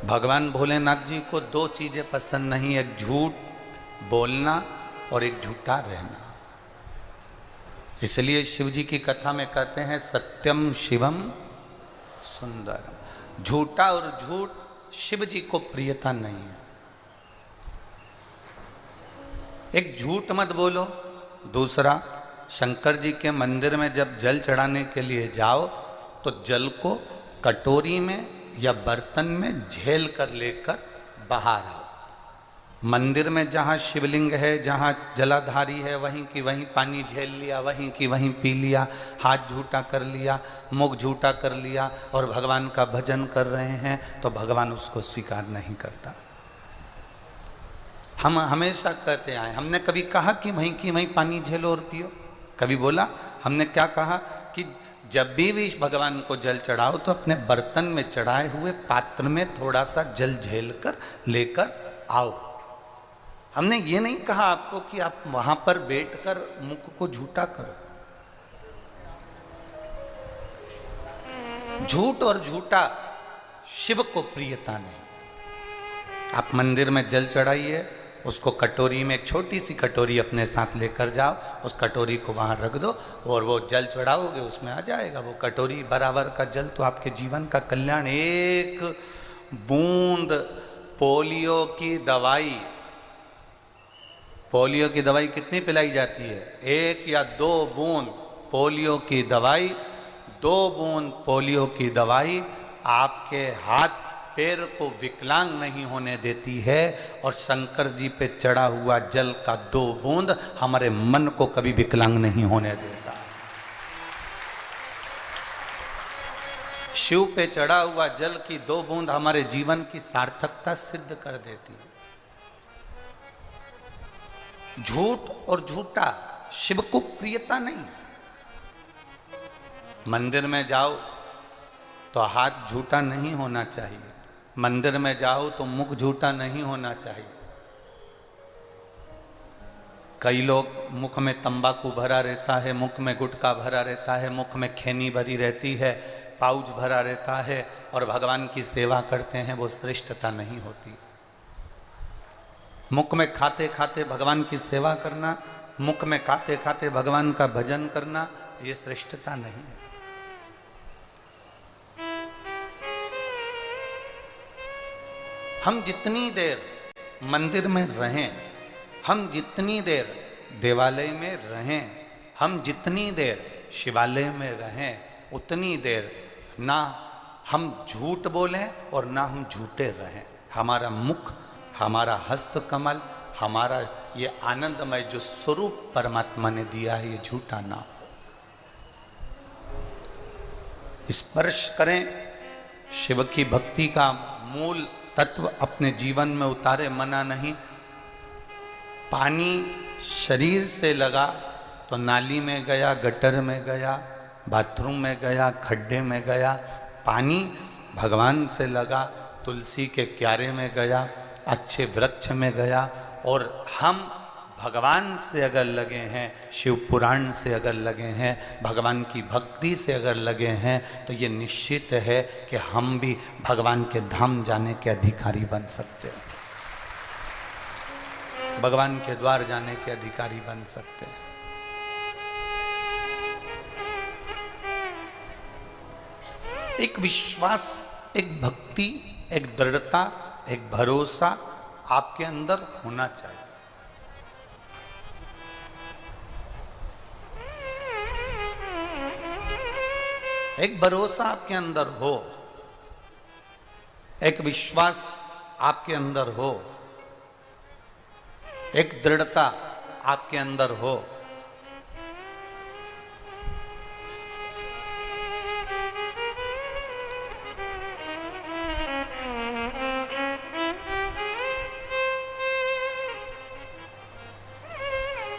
भगवान भोलेनाथ जी को दो चीजें पसंद नहीं, एक झूठ बोलना और एक झूठा रहना। इसलिए शिव जी की कथा में कहते हैं सत्यम शिवम सुंदरम। झूठा और झूठ शिव जी को प्रियता नहीं है। एक झूठ मत बोलो। दूसरा, शंकर जी के मंदिर में जब जल चढ़ाने के लिए जाओ तो जल को कटोरी में या बर्तन में झेल कर लेकर बाहर आओ। मंदिर में जहाँ शिवलिंग है, जहाँ जलाधारी है, वहीं की वहीं पानी झेल लिया, वहीं की वहीं पी लिया, हाथ झूठा कर लिया, मुख झूठा कर लिया और भगवान का भजन कर रहे हैं तो भगवान उसको स्वीकार नहीं करता। हम हमेशा कहते आए, हमने कभी कहा कि वहीं की वहीं पानी झेलो और पियो? कभी बोला? हमने क्या कहा कि जब भी भगवान को जल चढ़ाओ तो अपने बर्तन में चढ़ाए हुए पात्र में थोड़ा सा जल झेल कर लेकर आओ। हमने ये नहीं कहा आपको कि आप वहां पर बैठकर मुख को झूठा करो। झूठ और झूठा शिव को प्रियता नहीं। आप मंदिर में जल चढ़ाइए, उसको कटोरी में, एक छोटी सी कटोरी अपने साथ लेकर जाओ, उस कटोरी को वहां रख दो और वो जल चढ़ाओगे उसमें आ जाएगा वो कटोरी बराबर का जल। तो आपके जीवन का कल्याण। एक बूंद पोलियो की दवाई, पोलियो की दवाई कितनी पिलाई जाती है? 1 या 2 बूंद पोलियो की दवाई, 2 बूंद पोलियो की दवाई आपके हाथ पैर को विकलांग नहीं होने देती है। और शंकर जी पे चढ़ा हुआ जल का 2 बूंद हमारे मन को कभी विकलांग नहीं होने देता। शिव पे चढ़ा हुआ जल की 2 बूंद हमारे जीवन की सार्थकता सिद्ध कर देती है। झूठ और झूठा शिव को प्रियता नहीं है। मंदिर में जाओ तो हाथ झूठा नहीं होना चाहिए, मंदिर में जाओ तो मुख झूठा नहीं होना चाहिए। कई लोग मुख में तंबाकू भरा रहता है, मुख में गुटखा भरा रहता है, मुख में खैनी भरी रहती है, पाउच भरा रहता है और भगवान की सेवा करते हैं, वो श्रेष्ठता नहीं होती। मुख में खाते खाते भगवान की सेवा करना, मुख में खाते खाते भगवान का भजन करना, ये श्रेष्ठता नहीं है। हम जितनी देर मंदिर में रहें, हम जितनी देर देवालय में रहें, हम जितनी देर शिवालय में रहें, उतनी देर ना हम झूठ बोलें और ना हम झूठे रहें। हमारा मुख, हमारा हस्त कमल, हमारा ये आनंदमय जो स्वरूप परमात्मा ने दिया है, ये झूठा ना हो। स्पर्श करें, शिव की भक्ति का मूल तत्व अपने जीवन में उतारे, मना नहीं। पानी शरीर से लगा तो नाली में गया, गटर में गया, बाथरूम में गया, खड्डे में गया। पानी भगवान से लगा, तुलसी के क्यारे में गया, अच्छे वृक्ष में गया। और हम भगवान से अगर लगे हैं, शिव पुराण से अगर लगे हैं, भगवान की भक्ति से अगर लगे हैं, तो ये निश्चित है कि हम भी भगवान के धाम जाने के अधिकारी बन सकते हैं, भगवान के द्वार जाने के अधिकारी बन सकते हैं। एक विश्वास, एक भक्ति, एक दृढ़ता, एक भरोसा आपके अंदर होना चाहिए। एक भरोसा आपके अंदर हो, एक विश्वास आपके अंदर हो, एक दृढ़ता आपके अंदर हो।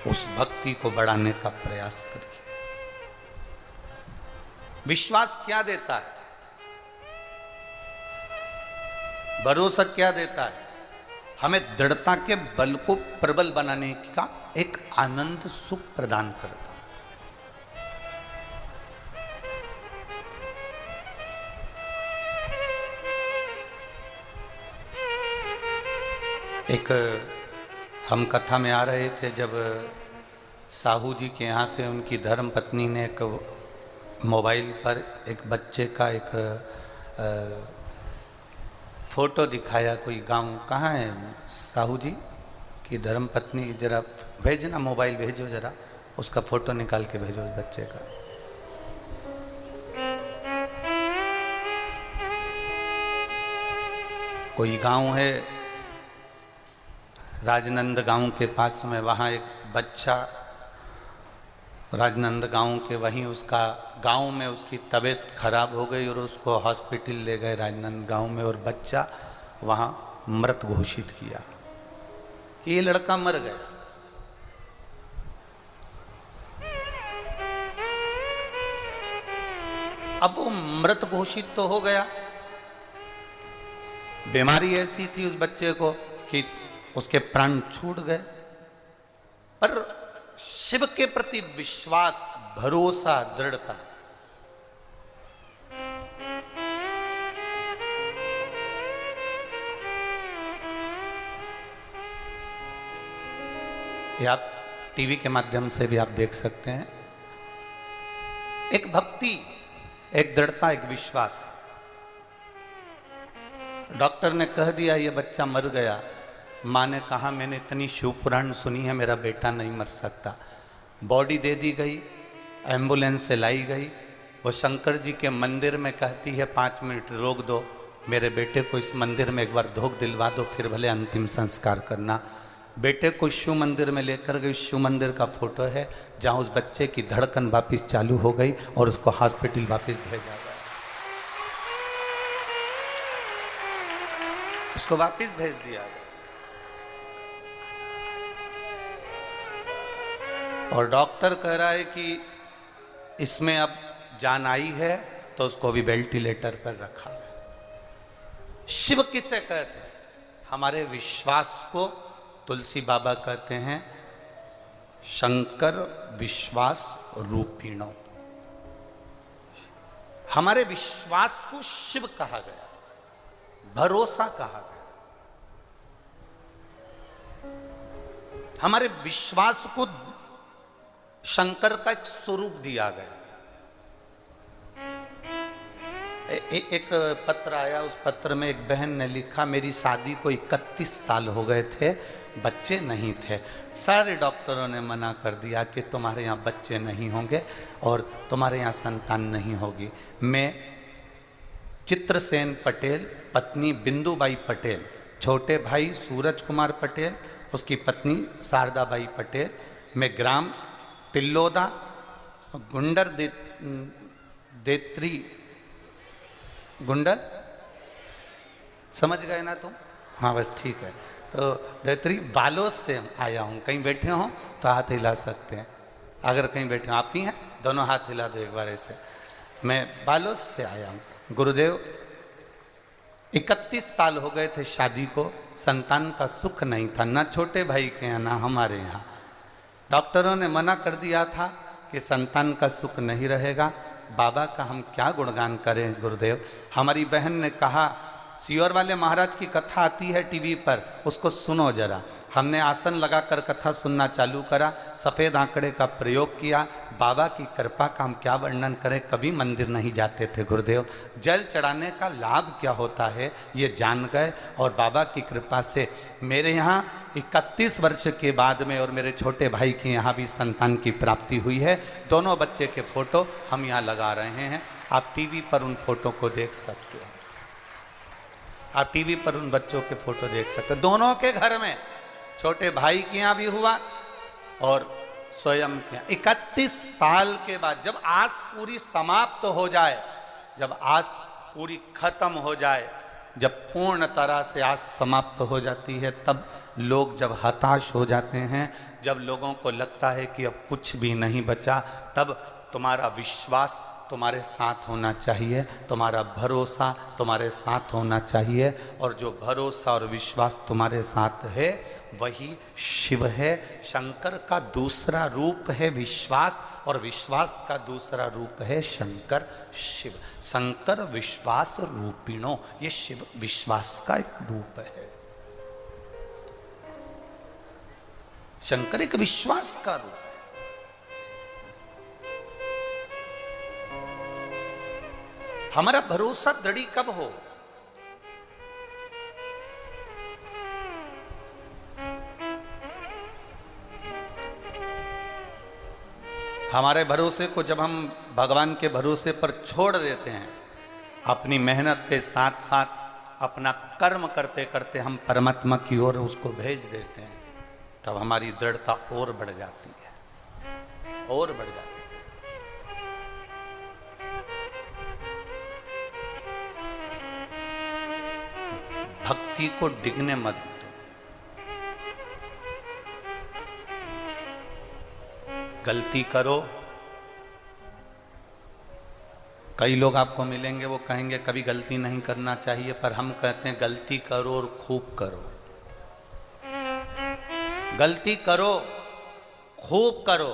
उस भक्ति को बढ़ाने का प्रयास करिए। विश्वास क्या देता है? भरोसा क्या देता है? हमें दृढ़ता के बल को प्रबल बनाने का एक आनंद सुख प्रदान करता है। एक हम कथा में आ रहे थे जब साहू जी के यहाँ से उनकी धर्म पत्नी ने एक मोबाइल पर एक बच्चे का एक फ़ोटो दिखाया। कोई गांव कहाँ है साहू जी की धर्म पत्नी, जरा भेजना, मोबाइल भेजो जरा, उसका फ़ोटो निकाल के भेजो उस बच्चे का। कोई गांव है राजनंद गांव के पास में, वहाँ एक बच्चा राजनंद गांव के, वहीं उसका गांव में उसकी तबीयत खराब हो गई और उसको हॉस्पिटल ले गए राजनंद गांव में, और बच्चा वहाँ मृत घोषित किया। ये लड़का मर गया। अब वो मृत घोषित तो हो गया, बीमारी ऐसी थी उस बच्चे को कि उसके प्राण छूट गए, पर शिव के प्रति विश्वास, भरोसा, दृढ़ता, ये आप टीवी के माध्यम से भी आप देख सकते हैं। एक भक्ति, एक दृढ़ता, एक विश्वास। डॉक्टर ने कह दिया ये बच्चा मर गया, माँ ने कहा मैंने इतनी शिव पुराण सुनी है, मेरा बेटा नहीं मर सकता। बॉडी दे दी गई, एम्बुलेंस से लाई गई, वो शंकर जी के मंदिर में कहती है 5 मिनट रोक दो, मेरे बेटे को इस मंदिर में एक बार धोख दिलवा दो, फिर भले अंतिम संस्कार करना। बेटे को शिव मंदिर में लेकर गई, शिव मंदिर का फोटो है जहाँ उस बच्चे की धड़कन वापस चालू हो गई और उसको हॉस्पिटल वापस भेजा गया, उसको वापस भेज दिया गया। और डॉक्टर कह रहा है कि इसमें अब जान आई है, तो उसको भी वेंटिलेटर पर रखा है। शिव किसे कहते हैं? हमारे विश्वास को तुलसी बाबा कहते हैं शंकर विश्वास रूपिणो। हमारे विश्वास को शिव कहा गया, भरोसा कहा गया। हमारे विश्वास को शंकर का एक स्वरूप दिया गया। एक पत्र आया, उस पत्र में एक बहन ने लिखा, मेरी शादी को 31 साल हो गए थे, बच्चे नहीं थे। सारे डॉक्टरों ने मना कर दिया कि तुम्हारे यहाँ बच्चे नहीं होंगे और तुम्हारे यहाँ संतान नहीं होगी। मैं चित्रसेन पटेल, पत्नी बिंदुबाई पटेल, छोटे भाई सूरज कुमार पटेल, उसकी पत्नी शारदाबाई पटेल, मैं ग्राम तिल्लोदा गुंडर देत्री गुंडर, समझ गए ना तुम? हाँ बस ठीक है। तो देत्री बालोद से आया हूँ। कहीं बैठे हो तो हाथ हिला सकते हैं, अगर कहीं बैठे हो, आप ही हैं, दोनों हाथ हिला दो एक बार ऐसे। मैं बालोद से आया हूँ। गुरुदेव 31 साल हो गए थे शादी को, संतान का सुख नहीं था, ना छोटे भाई के यहाँ ना हमारे यहाँ। डॉक्टरों ने मना कर दिया था कि संतान का सुख नहीं रहेगा। बाबा का हम क्या गुणगान करें गुरुदेव। हमारी बहन ने कहा सियोर वाले महाराज की कथा आती है टीवी पर, उसको सुनो जरा। हमने आसन लगाकर कथा सुनना चालू करा, सफ़ेद आंकड़े का प्रयोग किया। बाबा की कृपा का हम क्या वर्णन करें, कभी मंदिर नहीं जाते थे गुरुदेव। जल चढ़ाने का लाभ क्या होता है ये जान गए, और बाबा की कृपा से मेरे यहाँ 31 वर्ष के बाद में और मेरे छोटे भाई के यहाँ भी संतान की प्राप्ति हुई है। दोनों बच्चे के फोटो हम यहाँ लगा रहे हैं, आप टीवी पर उन फोटो को देख सकते हो। आप टीवी पर उन बच्चों के फोटो देख सकते हो। दोनों के घर में, छोटे भाई के यहाँ भी हुआ और स्वयं के यहाँ। 31 साल के बाद जब आस पूरी समाप्त हो जाए, जब आस पूरी खत्म हो जाए, जब पूर्ण तरह से आस समाप्त हो जाती है, तब लोग जब हताश हो जाते हैं, जब लोगों को लगता है कि अब कुछ भी नहीं बचा, तब तुम्हारा विश्वास तुम्हारे साथ होना चाहिए, तुम्हारा भरोसा तुम्हारे साथ होना चाहिए। और जो भरोसा और विश्वास तुम्हारे साथ है वही शिव है। शंकर का दूसरा रूप है विश्वास, और विश्वास का दूसरा रूप है शंकर शिव। शंकर विश्वास रूपिणो, ये शिव विश्वास का एक रूप है। शंकर एक विश्वास का रूप है। हमारा भरोसा दृढ़ कब हो? हमारे भरोसे को जब हम भगवान के भरोसे पर छोड़ देते हैं, अपनी मेहनत के साथ साथ अपना कर्म करते करते हम परमात्मा की ओर उसको भेज देते हैं, तब हमारी दृढ़ता और बढ़ जाती है, और बढ़ जाती है। भक्ति को डिगने मत दो। गलती करो। कई लोग आपको मिलेंगे, वो कहेंगे कभी गलती नहीं करना चाहिए, पर हम कहते हैं गलती करो और खूब करो। गलती करो, खूब करो,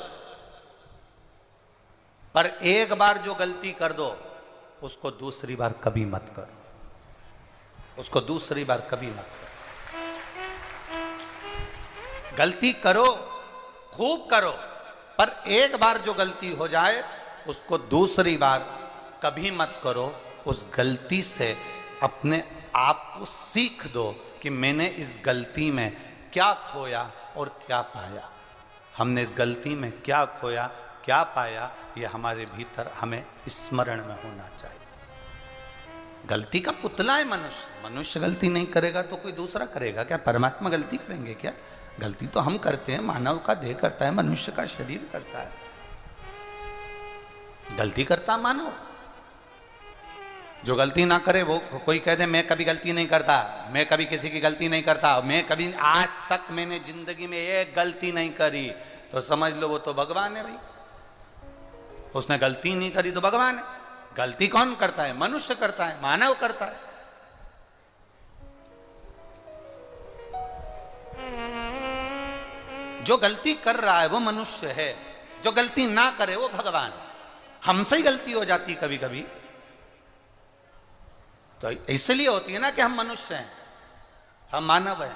पर एक बार जो गलती कर दो उसको दूसरी बार कभी मत करो, उसको दूसरी बार कभी मत करो। गलती करो, खूब करो, पर एक बार जो गलती हो जाए उसको दूसरी बार कभी मत करो। उस गलती से अपने आप को सीख दो कि मैंने इस गलती में क्या खोया और क्या पाया। हमने इस गलती में क्या खोया, क्या पाया, ये हमारे भीतर हमें स्मरण में होना चाहिए। गलती का पुतला है मनुष्य। मनुष्य गलती नहीं करेगा तो कोई दूसरा करेगा क्या? परमात्मा गलती करेंगे क्या? गलती तो हम करते हैं, मानव का देह करता है, मनुष्य का शरीर करता है। गलती करता मानव। जो गलती ना करे वो कोई कह दे मैं कभी गलती नहीं करता, मैं कभी किसी की गलती नहीं करता, मैं कभी आज तक मैंने जिंदगी में एक गलती नहीं करी, तो समझ लो वो तो भगवान है भाई। उसने गलती नहीं करी तो भगवान है। गलती कौन करता है? मनुष्य करता है, मानव करता है। जो गलती कर रहा है वो मनुष्य है, जो गलती ना करे वो भगवान है। हमसे ही गलती हो जाती कभी कभी, तो इसलिए होती है ना कि हम मनुष्य हैं, हम मानव हैं।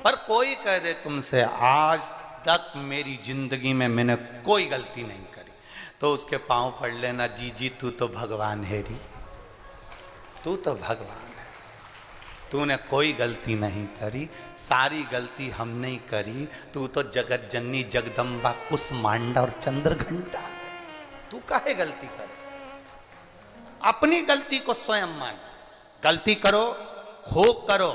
पर कोई कह दे तुमसे आज तक मेरी जिंदगी में मैंने कोई गलती नहीं करी, तो उसके पांव पड़ लेना, जी जी तू तो भगवान है री, तू तो भगवान है, तूने कोई गलती नहीं करी, सारी गलती हमने ही करी। तू तो जगत जननी जगदम्बा कुसमांडा और चंद्रघंटा है, तू काहे गलती करे? अपनी गलती को स्वयं मान। गलती करो, खूब करो।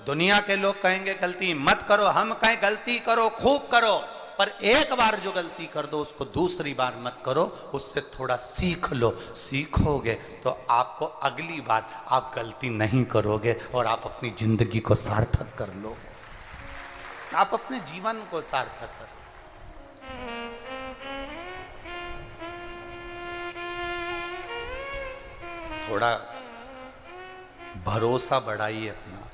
दुनिया के लोग कहेंगे गलती मत करो, हम कहें गलती करो, खूब करो, पर एक बार जो गलती कर दो उसको दूसरी बार मत करो। उससे थोड़ा सीख लो। सीखोगे तो आपको अगली बार आप गलती नहीं करोगे और आप अपनी जिंदगी को सार्थक कर लो, आप अपने जीवन को सार्थक कर लो। थोड़ा भरोसा बढ़ाइए अपना,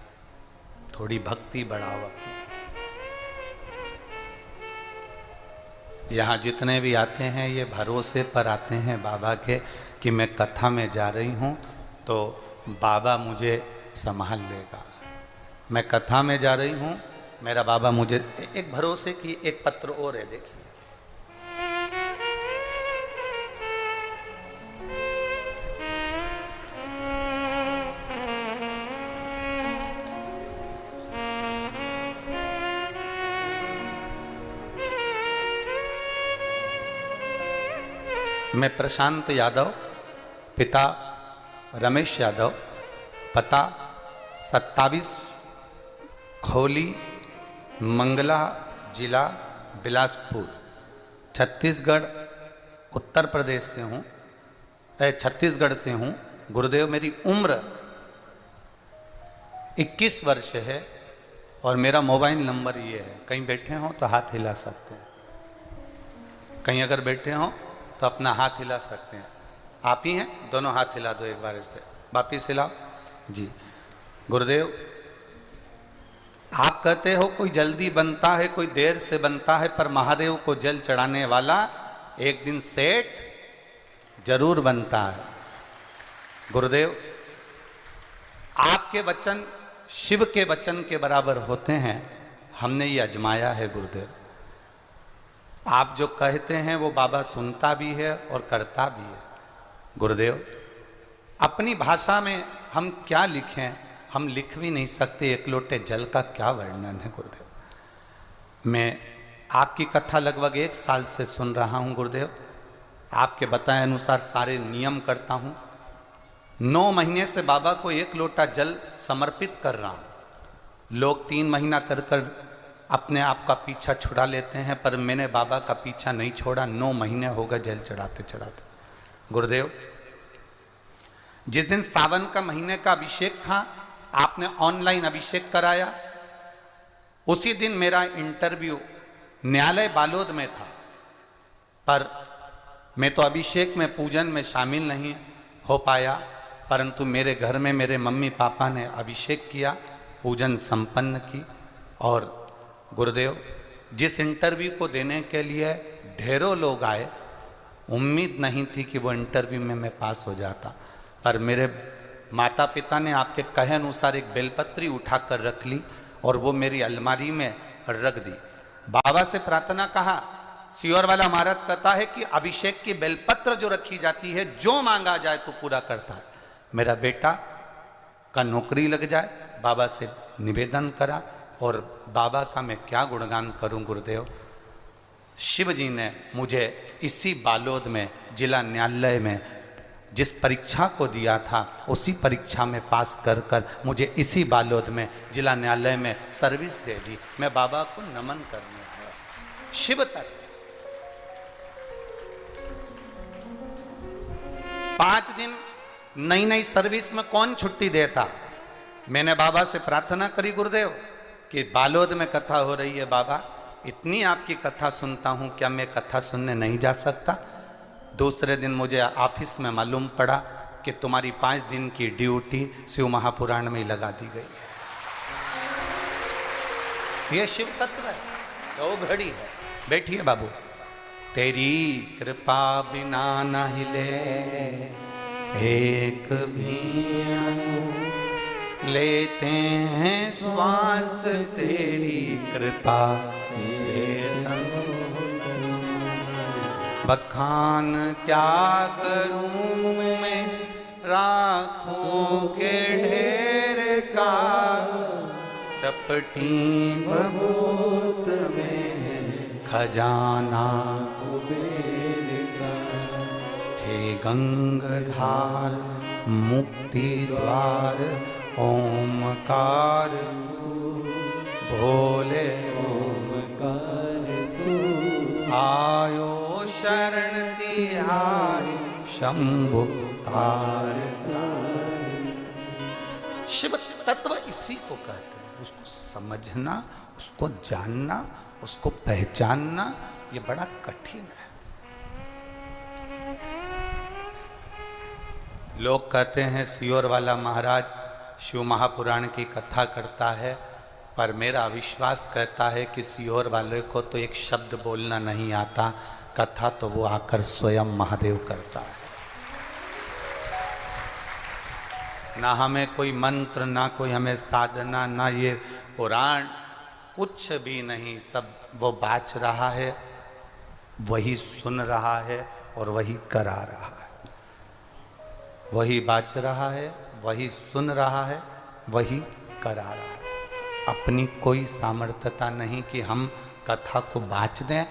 थोड़ी भक्ति बढ़ाओ अपनी। यहाँ जितने भी आते हैं ये भरोसे पर आते हैं बाबा के कि मैं कथा में जा रही हूँ तो बाबा मुझे संभाल लेगा। मैं कथा में जा रही हूँ, मेरा बाबा मुझे, एक भरोसे की एक पत्र और है, देखिए। मैं प्रशांत यादव, पिता रमेश यादव, पता 27 खोली, मंगला, जिला बिलासपुर, छत्तीसगढ़, उत्तर प्रदेश से हूँ, छत्तीसगढ़ से हूँ। गुरुदेव, मेरी उम्र 21 वर्ष है और मेरा मोबाइल नंबर ये है। कहीं बैठे हो तो हाथ हिला सकते हैं, कहीं अगर बैठे हो तो अपना हाथ हिला सकते हैं। आप ही हैं, दोनों हाथ हिला दो एक बार ऐसे, वापिस हिलाओ जी। गुरुदेव, आप कहते हो कोई जल्दी बनता है, कोई देर से बनता है, पर महादेव को जल चढ़ाने वाला एक दिन सेठ जरूर बनता है। गुरुदेव, आपके वचन शिव के वचन के बराबर होते हैं, हमने ये अजमाया है गुरुदेव। आप जो कहते हैं वो बाबा सुनता भी है और करता भी है। गुरुदेव, अपनी भाषा में हम क्या लिखें, हम लिख भी नहीं सकते। एक लोटे जल का क्या वर्णन है गुरुदेव। मैं आपकी कथा लगभग 1 साल से सुन रहा हूँ गुरुदेव। आपके बताए अनुसार सारे नियम करता हूँ। 9 महीने से बाबा को 1 लोटा जल समर्पित कर रहा हूँ। लोग 3 महीना कर कर अपने आप का पीछा छुड़ा लेते हैं, पर मैंने बाबा का पीछा नहीं छोड़ा। 9 महीने हो गए जल चढ़ाते चढ़ाते। गुरुदेव, जिस दिन सावन का महीने का अभिषेक था, आपने ऑनलाइन अभिषेक कराया। उसी दिन मेरा इंटरव्यू न्यायालय बालोद में था, पर मैं तो अभिषेक में पूजन में शामिल नहीं हो पाया, परंतु मेरे घर में मेरे मम्मी पापा ने अभिषेक किया, पूजन संपन्न की। और गुरुदेव, जिस इंटरव्यू को देने के लिए ढेरों लोग आए, उम्मीद नहीं थी कि वो इंटरव्यू में मैं पास हो जाता, पर मेरे माता पिता ने आपके कहे अनुसार एक बेलपत्री उठाकर रख ली और वो मेरी अलमारी में रख दी। बाबा से प्रार्थना कहा। सियोर वाला महाराज कहता है कि अभिषेक की बेलपत्र जो रखी जाती है, जो मांगा जाए तो पूरा करता है। मेरा बेटा का नौकरी लग जाए, बाबा से निवेदन करा। और बाबा का मैं क्या गुणगान करूं गुरुदेव। शिव जी ने मुझे इसी बालोद में जिला न्यायालय में जिस परीक्षा को दिया था, उसी परीक्षा में पास कर कर मुझे इसी बालोद में जिला न्यायालय में सर्विस दे दी। मैं बाबा को नमन करने आया। शिव तक 5 दिन नई नई सर्विस में कौन छुट्टी देता। मैंने बाबा से प्रार्थना करी गुरुदेव कि बालोद में कथा हो रही है, बाबा इतनी आपकी कथा सुनता हूँ, क्या मैं कथा सुनने नहीं जा सकता। दूसरे दिन मुझे ऑफिस में मालूम पड़ा कि तुम्हारी 5 दिन की ड्यूटी शिव महापुराण में ही लगा दी गई है। ये शिव तत्व है, तो घड़ी है। बैठिए बाबू। तेरी कृपा बिना न हिले एक भी अणु, लेते हैं श्वास तेरी कृपा से तनु। बखान क्या करूं मैं राखों के ढेर का, चपटी बबूत में खजाना कुबेर का। हे गंगाधार मुक्ति द्वार ओमकार तू, भोले ओमकार तू। आयो शरण तिहारी शंभु तार। शिव तत्व इसी को कहते हैं। उसको समझना, उसको जानना, उसको पहचानना, ये बड़ा कठिन है। लोग कहते हैं सियोर वाला महाराज शिव महापुराण की कथा करता है, पर मेरा विश्वास कहता है कि सियोर वाले को तो एक शब्द बोलना नहीं आता, कथा तो वो आकर स्वयं महादेव करता है। ना हमें कोई मंत्र, ना कोई हमें साधना, ना ये पुराण, कुछ भी नहीं। सब वो बाच रहा है, वही सुन रहा है और वही करा रहा है। वही बाच रहा है, वही सुन रहा है, वही करा रहा है। अपनी कोई सामर्थ्यता नहीं कि हम कथा को बाच दें,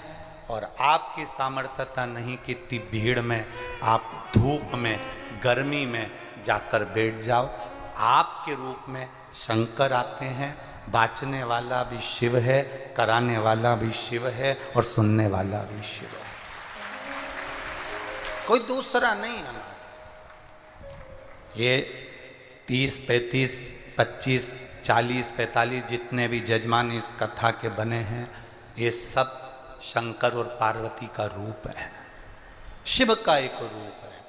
और आपकी सामर्थ्यता नहीं कि इतनी भीड़ में आप धूप में गर्मी में जाकर बैठ जाओ। आपके रूप में शंकर आते हैं। बाचने वाला भी शिव है, कराने वाला भी शिव है, और सुनने वाला भी शिव है। कोई दूसरा नहीं है। ये 30, 35, 25, 40, 45 जितने भी जजमान इस कथा के बने हैं, ये सब शंकर और पार्वती का रूप है, शिव का एक रूप है,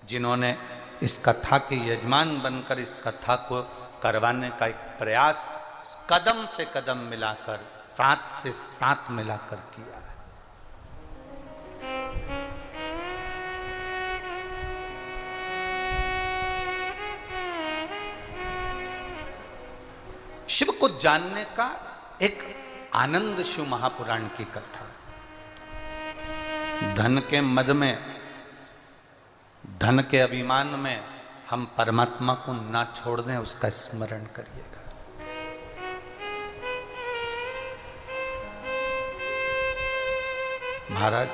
जिन्होंने इस कथा के यजमान बनकर इस कथा को करवाने का एक प्रयास कदम से कदम मिलाकर, साथ से साथ मिलाकर किया है। शिव को जानने का एक आनंद शिव महापुराण की कथा। धन के मद में, धन के अभिमान में हम परमात्मा को ना छोड़ दें, उसका स्मरण करिएगा। महाराज,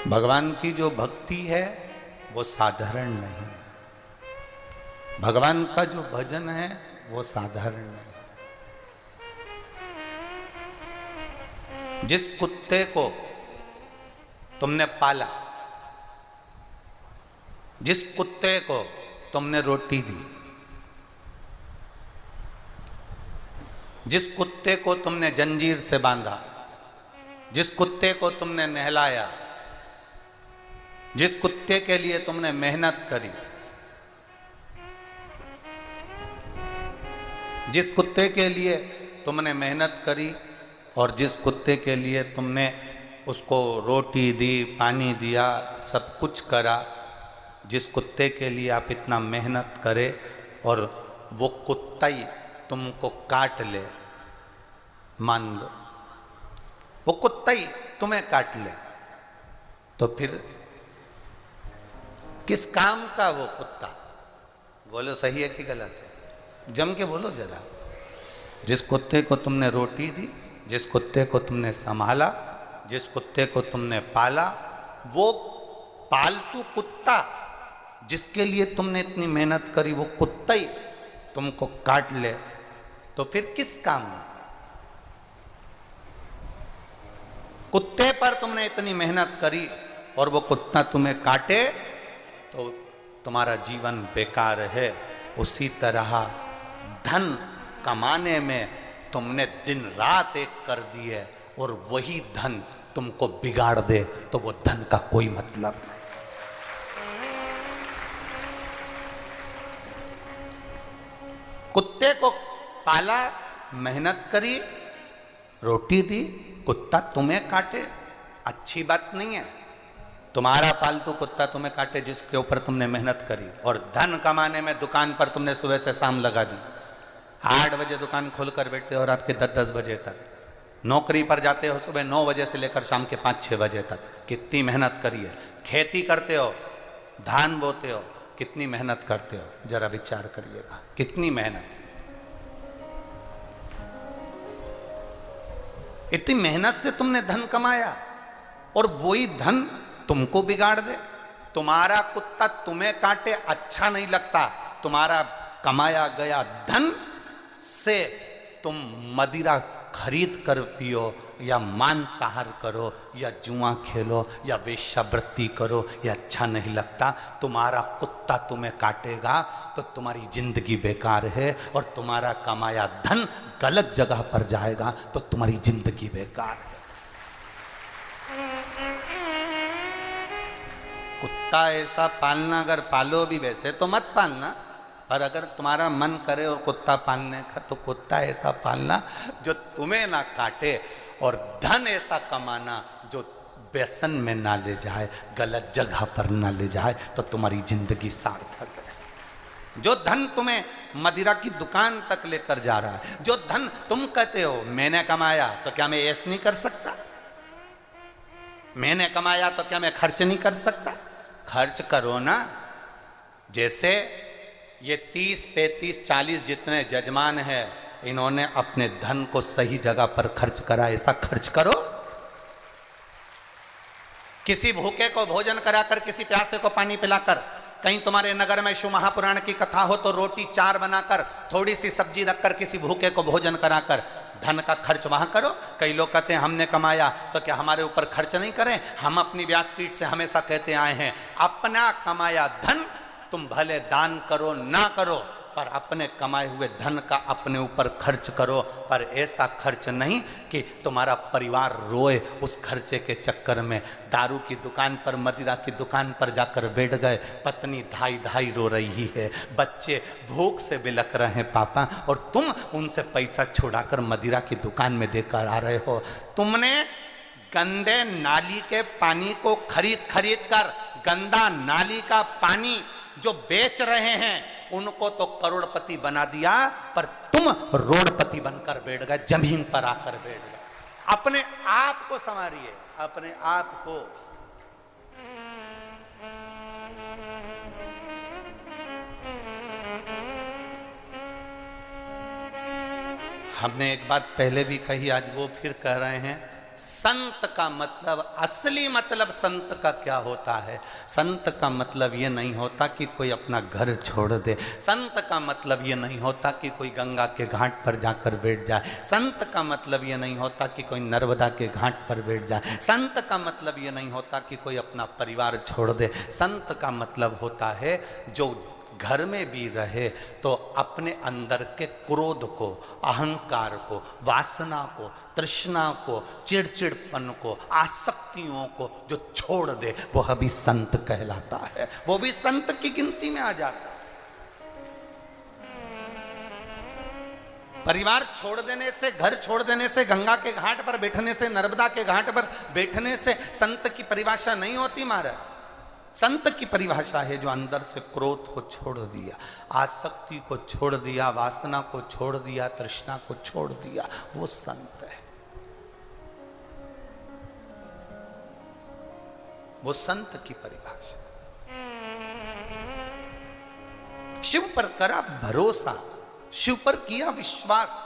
भगवान की जो भक्ति है वो साधारण नहीं है। भगवान का जो भजन है वो साधारण नहीं है। जिस कुत्ते को तुमने पाला, जिस कुत्ते को तुमने रोटी दी, जिस कुत्ते को तुमने जंजीर से बांधा, जिस कुत्ते को तुमने नहलाया, जिस कुत्ते के लिए तुमने मेहनत करी, जिस कुत्ते के लिए तुमने मेहनत करी और जिस कुत्ते के लिए तुमने उसको रोटी दी, पानी दिया, सब कुछ करा, जिस कुत्ते के लिए आप इतना मेहनत करे और वो कुत्ता ही तुमको काट ले, मान लो वो कुत्ता ही तुम्हें काट ले, तो फिर किस काम का वो कुत्ता? बोलो सही है कि गलत है? जम के बोलो जरा। जिस कुत्ते को तुमने रोटी दी, जिस कुत्ते को तुमने संभाला, जिस कुत्ते को तुमने पाला, वो पालतू कुत्ता जिसके लिए तुमने इतनी मेहनत करी, वो कुत्ता ही तुमको काट ले, तो फिर किस काम में? कुत्ते पर तुमने इतनी मेहनत करी और वो कुत्ता तुम्हें काटे तो तुम्हारा जीवन बेकार है। उसी तरह धन कमाने में तुमने दिन रात एक कर दी है और वही धन तुमको बिगाड़ दे तो वो धन का कोई मतलब नहीं। कुत्ते को पाला, मेहनत करी, रोटी दी, कुत्ता तुम्हें काटे, अच्छी बात नहीं है। तुम्हारा पालतू कुत्ता तुम्हें काटे जिसके ऊपर तुमने मेहनत करी, और धन कमाने में दुकान पर तुमने सुबह से शाम लगा दी। 8 बजे दुकान खोलकर बैठते हो रात के 10-10 बजे तक, नौकरी पर जाते हो सुबह 9 बजे से लेकर शाम के 5-6 बजे तक, कितनी मेहनत करी है। खेती करते हो, धान बोते हो, कितनी मेहनत करते हो, जरा विचार करिएगा, कितनी मेहनत। इतनी मेहनत से तुमने धन कमाया और वही धन तुमको बिगाड़ दे। तुम्हारा कुत्ता तुम्हें काटे, अच्छा नहीं लगता। तुम्हारा कमाया गया धन से तुम मदिरा खरीद कर पियो या मांसाहार करो या जुआ खेलो या वेश्यावृत्ति करो, ये अच्छा नहीं लगता। तुम्हारा कुत्ता तुम्हें काटेगा तो तुम्हारी जिंदगी बेकार है, और तुम्हारा कमाया धन गलत जगह पर जाएगा तो तुम्हारी जिंदगी बेकार है। कुत्ता ऐसा पालना, अगर पालो भी वैसे तो मत पालना, पर अगर तुम्हारा मन करे और कुत्ता पालने का तो कुत्ता ऐसा पालना जो तुम्हें ना काटे, और धन ऐसा कमाना जो व्यसन में ना ले जाए, गलत जगह पर ना ले जाए, तो तुम्हारी जिंदगी सार्थक है। जो धन तुम्हें मदिरा की दुकान तक लेकर जा रहा है, जो धन तुम कहते हो मैंने कमाया, तो क्या मैं ऐश नहीं कर सकता? मैंने कमाया तो क्या मैं खर्च नहीं कर सकता? खर्च करो ना। जैसे ये 30, 35, 40 जितने जजमान हैं, इन्होंने अपने धन को सही जगह पर खर्च करा, ऐसा खर्च करो। किसी भूखे को भोजन कराकर, किसी प्यासे को पानी पिलाकर, कहीं तुम्हारे नगर में शिव महापुराण की कथा हो तो रोटी 4 बनाकर, थोड़ी सी सब्जी रखकर किसी भूखे को भोजन कराकर धन का खर्च वहां करो। कई लोग कहते हैं हमने कमाया तो क्या हमारे ऊपर खर्च नहीं करें? हम अपनी व्यासपीठ से हमेशा कहते आए हैं, अपना कमाया धन तुम भले दान करो ना करो, पर अपने कमाए हुए धन का अपने ऊपर खर्च करो, पर ऐसा खर्च नहीं कि तुम्हारा परिवार रोए उस खर्चे के चक्कर में। दारू की दुकान पर, मदिरा की दुकान पर जाकर बैठ गए, पत्नी धाई धाई रो रही है, बच्चे भूख से बिलख रहे हैं पापा, और तुम उनसे पैसा छुड़ाकर मदिरा की दुकान में देकर आ रहे हो। तुमने गंदे नाली के पानी को खरीद खरीद कर, गंदा नाली का पानी जो बेच रहे हैं उनको तो करोड़पति बना दिया, पर तुम रोडपति बनकर बैठ गए, जमीन पर आकर बैठ गए। अपने आप को संवारिए, अपने आप को। हमने एक बात पहले भी कही, आज वो फिर कह रहे हैं। संत का मतलब, असली मतलब संत का क्या होता है? संत का मतलब ये नहीं होता कि कोई अपना घर छोड़ दे। संत का मतलब ये नहीं होता कि कोई गंगा के घाट पर जाकर बैठ जाए। संत का मतलब ये नहीं होता कि कोई नर्मदा के घाट पर बैठ जाए। संत का मतलब ये नहीं होता कि कोई अपना परिवार छोड़ दे। संत का मतलब होता है जो घर में भी रहे तो अपने अंदर के क्रोध को, अहंकार को, वासना को, तृष्णा को, चिड़चिड़पन को, आसक्तियों को जो छोड़ दे, वह भी संत कहलाता है, वो भी संत की गिनती में आ जाता है। परिवार छोड़ देने से, घर छोड़ देने से, गंगा के घाट पर बैठने से, नर्मदा के घाट पर बैठने से संत की परिभाषा नहीं होती महाराज। संत की परिभाषा है जो अंदर से क्रोध को छोड़ दिया, आसक्ति को छोड़ दिया, वासना को छोड़ दिया, तृष्णा को छोड़ दिया, वो संत है। वो संत की परिभाषा। शिव पर करा भरोसा, शिव पर किया विश्वास।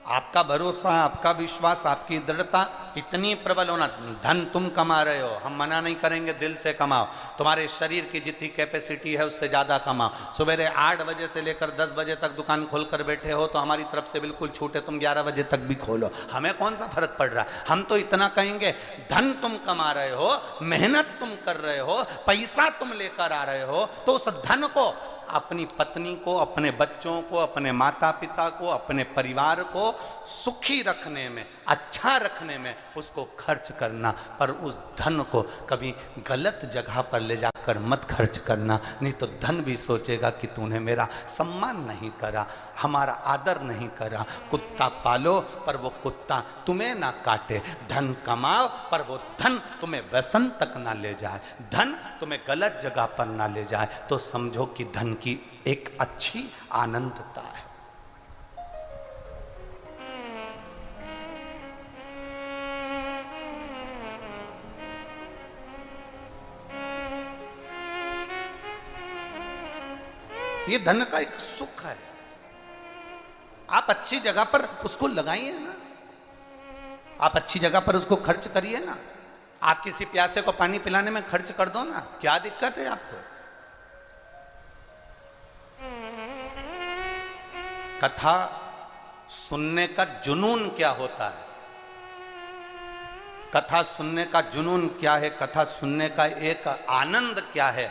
आपका भरोसा, आपका विश्वास, आपकी दृढ़ता इतनी प्रबल होना। धन तुम कमा रहे हो, हम मना नहीं करेंगे, दिल से कमाओ। तुम्हारे शरीर की जितनी कैपेसिटी है उससे ज़्यादा कमाओ। सवेरे 8 बजे से लेकर 10 बजे तक दुकान खोलकर बैठे हो तो हमारी तरफ से बिल्कुल छूट है, तुम 11 बजे तक भी खोलो, हमें कौन सा फर्क पड़ रहा है। हम तो इतना कहेंगे, धन तुम कमा रहे हो, मेहनत तुम कर रहे हो, पैसा तुम लेकर आ रहे हो, तो उस धन को अपनी पत्नी को, अपने बच्चों को, अपने माता पिता को, अपने परिवार को सुखी रखने में, अच्छा रखने में उसको खर्च करना। पर उस धन को कभी गलत जगह पर ले जाकर मत खर्च करना, नहीं तो धन भी सोचेगा कि तूने मेरा सम्मान नहीं करा, हमारा आदर नहीं करा। कुत्ता पालो पर वो कुत्ता तुम्हें ना काटे, धन कमाओ पर वो धन तुम्हें व्यसन तक ना ले जाए, धन तुम्हें गलत जगह पर ना ले जाए, तो समझो कि धन की एक अच्छी आनंदता है। ये धन का एक सुख है। आप अच्छी जगह पर उसको लगाइए ना, आप अच्छी जगह पर उसको खर्च करिए ना। आप किसी प्यासे को पानी पिलाने में खर्च कर दो ना, क्या दिक्कत है आपको? कथा सुनने का जुनून क्या होता है? कथा सुनने का जुनून क्या है? कथा सुनने का एक आनंद क्या है?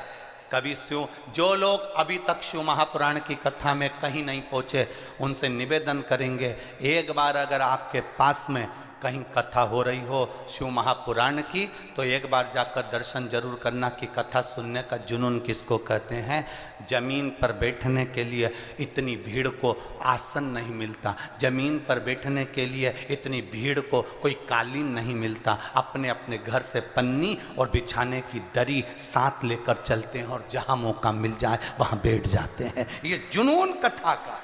कभी शिव, जो लोग अभी तक शिव महापुराण की कथा में कहीं नहीं पहुंचे, उनसे निवेदन करेंगे, एक बार अगर आपके पास में कहीं कथा हो रही हो शिव महापुराण की, तो एक बार जाकर दर्शन जरूर करना कि कथा सुनने का जुनून किसको कहते हैं। जमीन पर बैठने के लिए इतनी भीड़ को आसन नहीं मिलता, जमीन पर बैठने के लिए इतनी भीड़ को कोई कालीन नहीं मिलता। अपने अपने घर से पन्नी और बिछाने की दरी साथ लेकर चलते हैं और जहां मौका मिल जाए वहां बैठ जाते हैं। ये जुनून कथा का,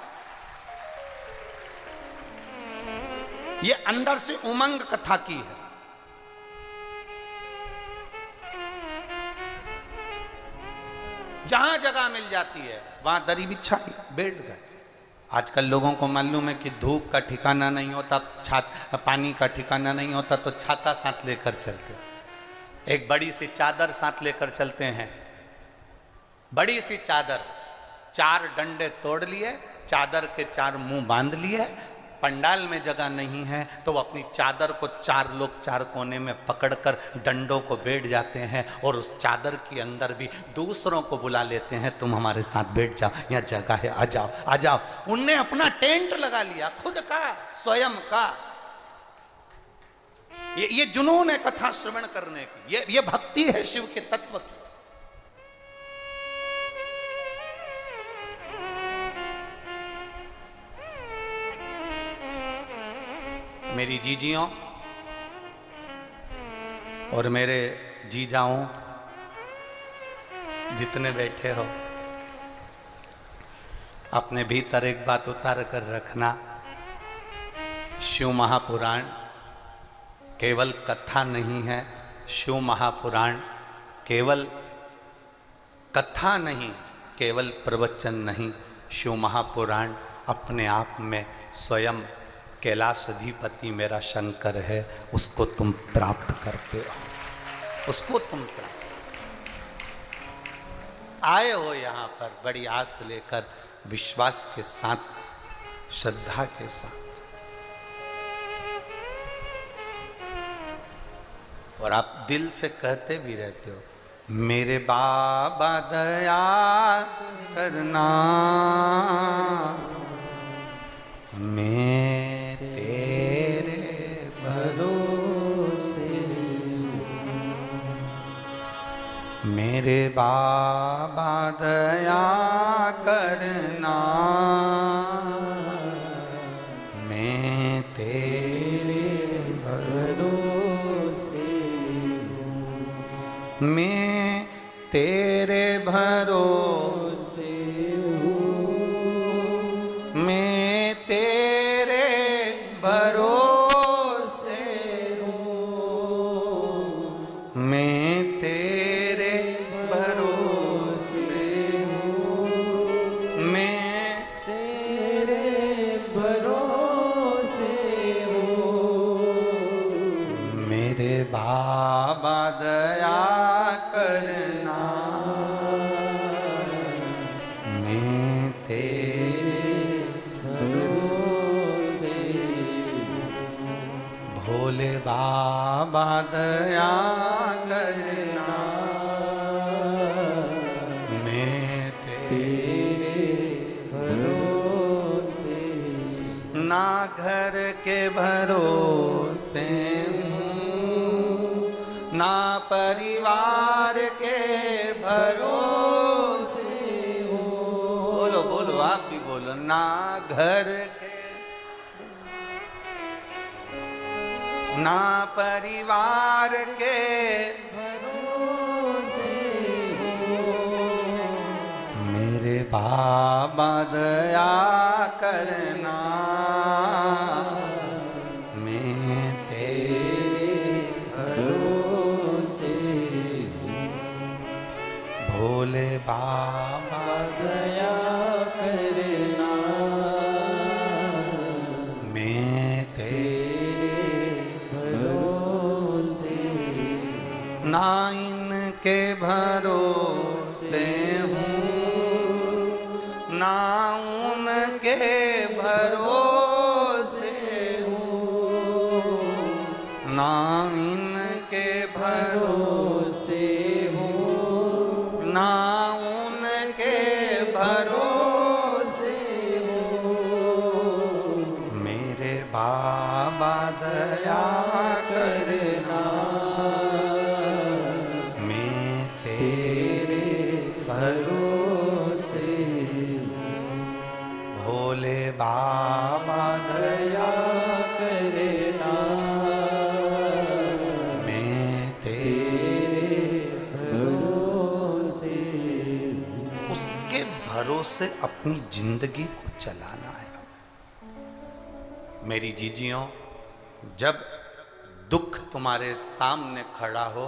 ये अंदर से उमंग कथा की है। जहां जगह मिल जाती है वहां दरी बिछाई, बैठ गए। आजकल लोगों को मालूम है कि धूप का ठिकाना नहीं होता, पानी का ठिकाना नहीं होता, तो छाता साथ लेकर चलते, एक बड़ी सी चादर साथ लेकर चलते हैं। बड़ी सी चादर, 4 डंडे तोड़ लिए, चादर के 4 मुंह बांध लिए। पंडाल में जगह नहीं है तो वो अपनी चादर को 4 लोग 4 कोने में पकड़कर डंडों को बैठ जाते हैं और उस चादर के अंदर भी दूसरों को बुला लेते हैं, तुम हमारे साथ बैठ जाओ, यहाँ जगह है, आ जाओ आ जाओ। उनने अपना टेंट लगा लिया, खुद का, स्वयं का। ये जुनून है कथा श्रवण करने की, ये भक्ति है शिव के तत्व की। मेरी जीजियों और मेरे जीजाओं, जितने बैठे हो, अपने भीतर एक बात उतार कर रखना। शिव महापुराण केवल कथा नहीं है, शिव महापुराण केवल कथा नहीं, केवल प्रवचन नहीं, शिव महापुराण अपने आप में स्वयं कैलाशाधिपति मेरा शंकर है, उसको तुम प्राप्त करते हो, उसको तुम प्राप्त आए हो यहाँ पर बड़ी आस लेकर, विश्वास के साथ, श्रद्धा के साथ, और आप दिल से कहते भी रहते हो, मेरे बाबा दया करना, मैं तेरे भरोसे, मेरे बाबा दया करना, मैं तेरे भरोसे, मैं तेरे भरोसे हूँ, मैं तेरे भरोसे हूँ, मैं तेरे भरोसे हूँ, मैं तेरे भरोसे हूँ, मेरे बाबा दया करना, मैं तेरे भरोसे, भोले बाबा दया करना, मैं तेरे भरोसे, ना घर के भरोसे हूँ, ना परिवार के भरोसे हो, बोलो बोलो आप भी बोलो, ना घर के, ना परिवार के भरोसे हो, मेरे बाबा दया करना, मैं तेरे भरोसे, भोले बाबा दया करना, मैं तेरे भरोसे, ना इनके भरोसे हूँ, ना उनके भरोसे हूँ, ना इनके भरोसे हूँ, ना उनके भरोसे हूँ, मेरे बाबा दया करना, मैं तेरे भरोसे, भोले बाबा दया करना, मैं तेरे भरोसे, उसके भरोसे अपनी जिंदगी को चलाना है। मेरी जीजियों, जब दुख तुम्हारे सामने खड़ा हो,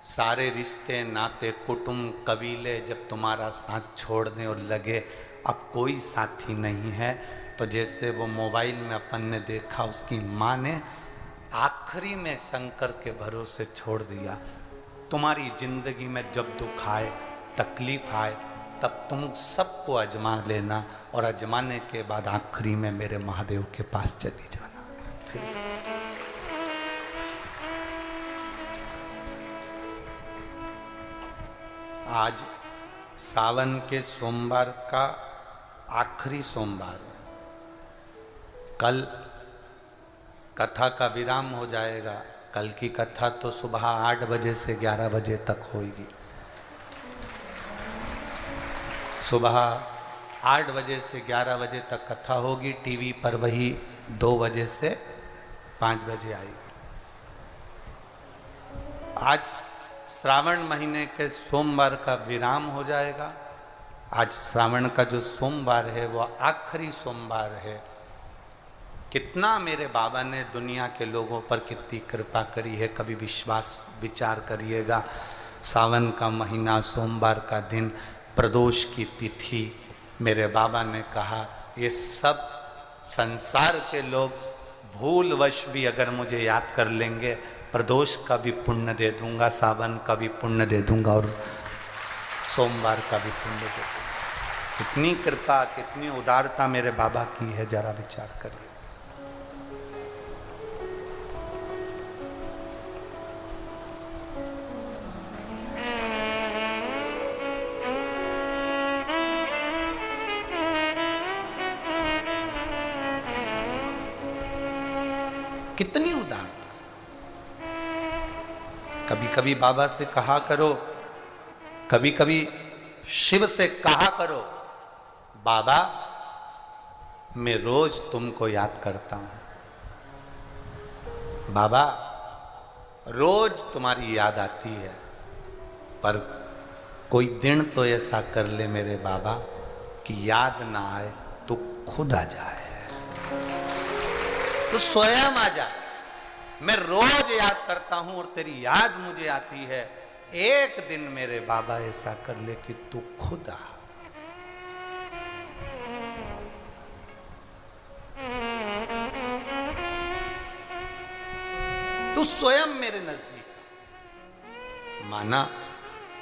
सारे रिश्ते नाते कुटुंब कबीले जब तुम्हारा साथ छोड़ने और लगे अब कोई साथी नहीं है, तो जैसे वो मोबाइल में अपन ने देखा, उसकी माँ ने आखिरी में शंकर के भरोसे छोड़ दिया। तुम्हारी जिंदगी में जब दुख आए, तकलीफ आए, तब तुम सबको आजमा लेना, और आजमाने के बाद आखिरी में मेरे महादेव के पास चली जाना। फिर आज सावन के सोमवार का आखिरी सोमवार, कल कथा का विराम हो जाएगा। कल की कथा तो सुबह 8 बजे से 11 बजे तक होगी। सुबह 8 बजे से 11 बजे तक कथा होगी। टीवी पर वही 2 बजे से 5 बजे आएगी। आज श्रावण महीने के सोमवार का विराम हो जाएगा। आज श्रावण का जो सोमवार है वो आखिरी सोमवार है। कितना मेरे बाबा ने दुनिया के लोगों पर कितनी कृपा करी है, कभी विचार करिएगा। सावन का महीना, सोमवार का दिन, प्रदोष की तिथि, मेरे बाबा ने कहा ये सब संसार के लोग भूलवश भी अगर मुझे याद कर लेंगे, प्रदोष का भी पुण्य दे दूंगा, सावन का भी पुण्य दे दूंगा और सोमवार का भी पुण्य दे दूंगा। कितनी कृपा, कितनी उदारता मेरे बाबा की है, जरा विचार करिए। कितनी उदारता। कभी कभी बाबा से कहा करो, कभी कभी शिव से कहा करो, बाबा मैं रोज तुमको याद करता हूं, बाबा रोज तुम्हारी याद आती है, पर कोई दिन तो ऐसा कर ले मेरे बाबा कि याद ना आए तो खुद आ जाए, तो स्वयं आ जा। मैं रोज याद करता हूं और तेरी याद मुझे आती है। एक दिन मेरे बाबा ऐसा कर ले कि तू खुद आ। तू स्वयं मेरे नजदीक। माना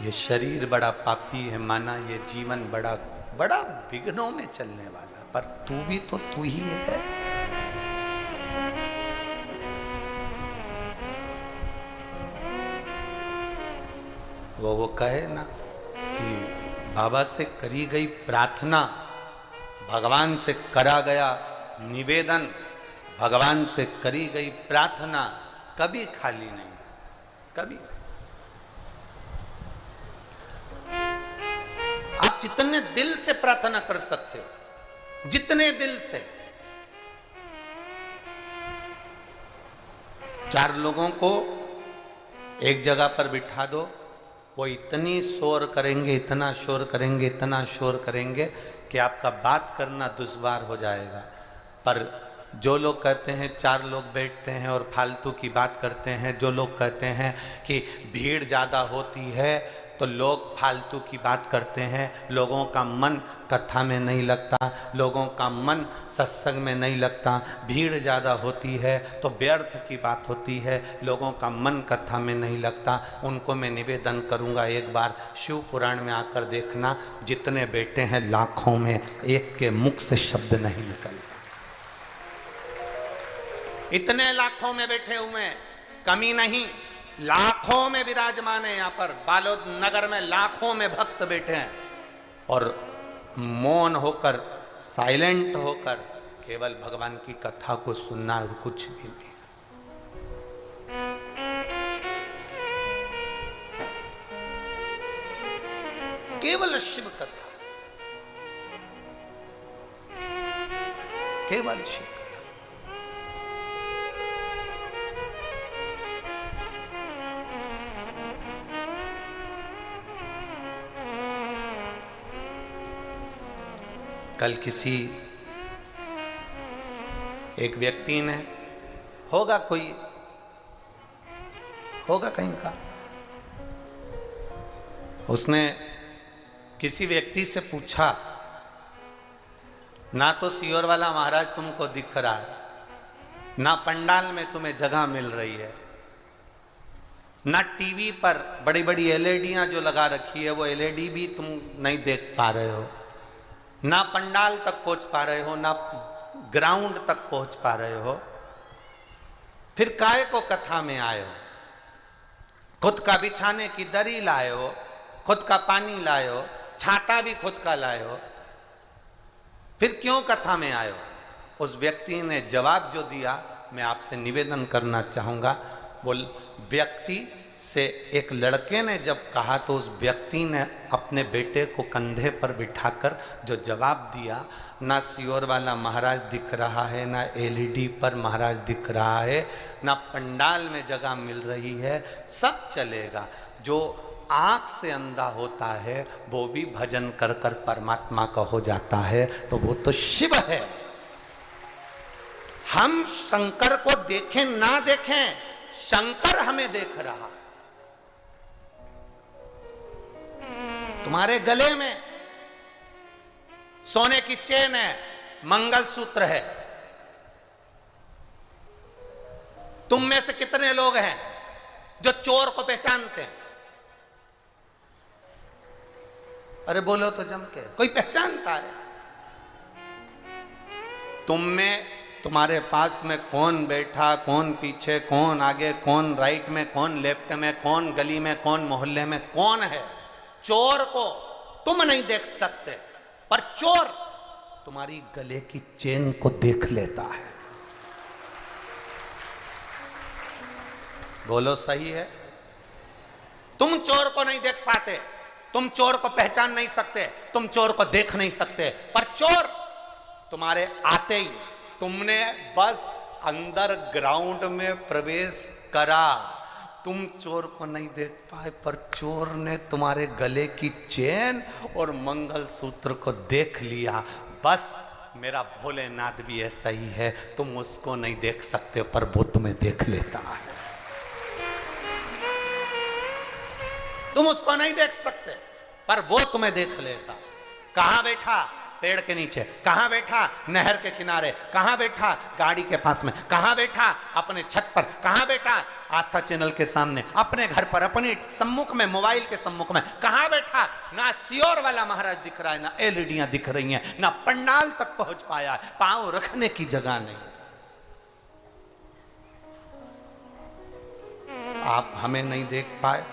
ये शरीर बड़ा पापी है, माना ये जीवन बड़ा बड़ा विघ्नों में चलने वाला, पर तू भी तो तू ही है। वो कहे ना कि बाबा से करी गई प्रार्थना, भगवान से करा गया निवेदन, भगवान से करी गई प्रार्थना कभी खाली नहीं, कभी। आप जितने दिल से प्रार्थना कर सकते हो, जितने दिल से, 4 लोगों को एक जगह पर बिठा दो, वो इतनी शोर करेंगे, इतना शोर करेंगे, इतना शोर करेंगे कि आपका बात करना दुश्वार हो जाएगा। पर जो लोग कहते हैं 4 लोग बैठते हैं और फालतू की बात करते हैं, जो लोग कहते हैं कि भीड़ ज़्यादा होती है तो लोग फालतू की बात करते हैं, लोगों का मन कथा में नहीं लगता, लोगों का मन सत्संग में नहीं लगता, भीड़ ज़्यादा होती है तो व्यर्थ की बात होती है, लोगों का मन कथा में नहीं लगता, उनको मैं निवेदन करूंगा एक बार शिव पुराण में आकर देखना, जितने बैठे हैं लाखों में एक के मुख से शब्द नहीं निकलता। इतने लाखों में बैठे हुए, कमी नहीं, लाखों में विराजमान है। यहाँ पर बालोद नगर में लाखों में भक्त बैठे हैं और मौन होकर, साइलेंट होकर केवल भगवान की कथा को सुनना और कुछ भी नहीं। केवल शिव कथा, केवल शिव। कल किसी एक व्यक्ति ने, होगा कोई, होगा कहीं का, उसने किसी व्यक्ति से पूछा, ना तो सियोर वाला महाराज तुमको दिख रहा है, ना पंडाल में तुम्हें जगह मिल रही है, ना टीवी पर बड़ी बड़ी एलईडियां जो लगा रखी है वो एलईडी भी तुम नहीं देख पा रहे हो, ना पंडाल तक पहुंच पा रहे हो, ना ग्राउंड तक पहुंच पा रहे हो, फिर काहे को कथा में आए हो? खुद का बिछाने की दरी लाए हो, खुद का पानी लाए हो, छाता भी खुद का लाए हो, फिर क्यों कथा में आए हो? उस व्यक्ति ने जवाब जो दिया, मैं आपसे निवेदन करना चाहूंगा। वो व्यक्ति से एक लड़के ने जब कहा तो उस व्यक्ति ने अपने बेटे को कंधे पर बिठाकर जो जवाब दिया, ना सियोर वाला महाराज दिख रहा है, ना एलईडी पर महाराज दिख रहा है, ना पंडाल में जगह मिल रही है, सब चलेगा। जो आँख से अंधा होता है वो भी भजन कर कर परमात्मा का हो जाता है, तो वो तो शिव है। हम शंकर को देखें ना देखें, शंकर हमें देख रहा। तुम्हारे गले में सोने की चेन है, मंगलसूत्र है। तुम में से कितने लोग हैं जो चोर को पहचानते हैं? अरे बोलो तो जम के, कोई पहचानता है? तुम में, तुम्हारे पास में कौन बैठा, कौन पीछे, कौन आगे, कौन राइट में, कौन लेफ्ट में, कौन गली में, कौन मोहल्ले में कौन है? चोर को तुम नहीं देख सकते, पर चोर तुम्हारी गले की चेन को देख लेता है। बोलो सही है? तुम चोर को नहीं देख पाते, तुम चोर को पहचान नहीं सकते, तुम चोर को देख नहीं सकते, पर चोर तुम्हारे आते ही, तुमने बस अंदर ग्राउंड में प्रवेश करा, तुम चोर को नहीं देख पाए, पर चोर ने तुम्हारे गले की चेन और मंगलसूत्र को देख लिया। बस मेरा भोलेनाथ भी ऐसा ही है, तुम उसको नहीं देख सकते पर वो तुम्हें देख लेता है। तुम उसको नहीं देख सकते पर वो तुम्हें देख लेता। कहां बैठा? पेड़ के नीचे। कहां बैठा? नहर के किनारे। कहां बैठा? गाड़ी के पास में। कहां बैठा? अपने छत पर। कहां बैठा? आस्था चैनल के सामने, अपने घर पर, अपने सम्मुख में, मोबाइल के सम्मुख में। कहां बैठा? ना सियोर वाला महाराज दिख रहा है, ना एलईडियां दिख रही हैं, ना पंडाल तक पहुंच पाया है, पांव रखने की जगह नहीं। आप हमें नहीं देख पाए,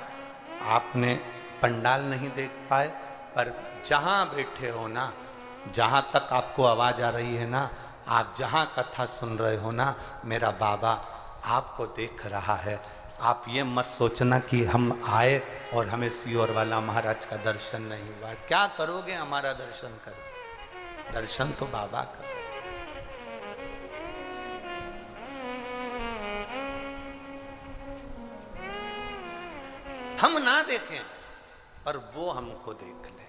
आपने पंडाल नहीं देख पाए, पर जहां बैठे हो ना, जहां तक आपको आवाज आ रही है ना, आप जहां कथा सुन रहे हो ना, मेरा बाबा आपको देख रहा है। आप ये मत सोचना कि हम आए और हमें सियोर वाला महाराज का दर्शन नहीं हुआ। क्या करोगे हमारा दर्शन कर? दर्शन तो बाबा का। हम ना देखें पर वो हमको देख ले।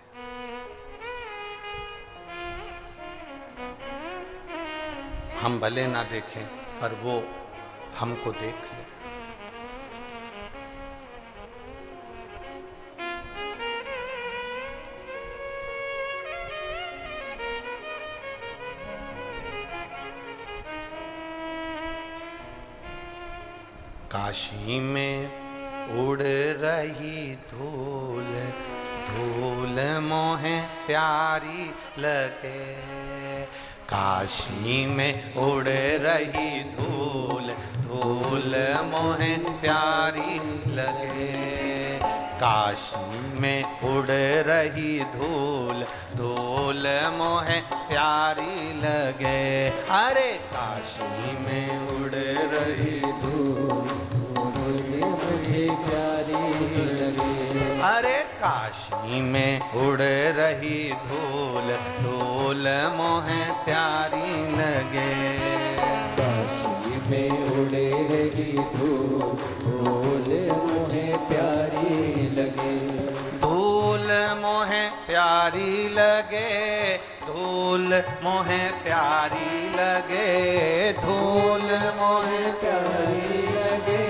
हम भले ना देखें पर वो हमको देख ले। काशी में उड़ रही धूल, धूल मोहे प्यारी लगे। काशी में उड़ रही धूल, धूल मोहे प्यारी लगे। काशी में उड़ रही धूल, धूल मोहे प्यारी लगे। अरे काशी में उड़ रही धूल, मुझे प्यारी लगे। अरे काशी में उड़ रही धूल, धूल मोहे प्यारी लगे। काशी में उड़ रही धूल, धूल मोहे प्यारी लगे। धूल मोहे प्यारी लगे, धूल मोहे प्यारी लगे। धूल मोहे प्यारी लगे,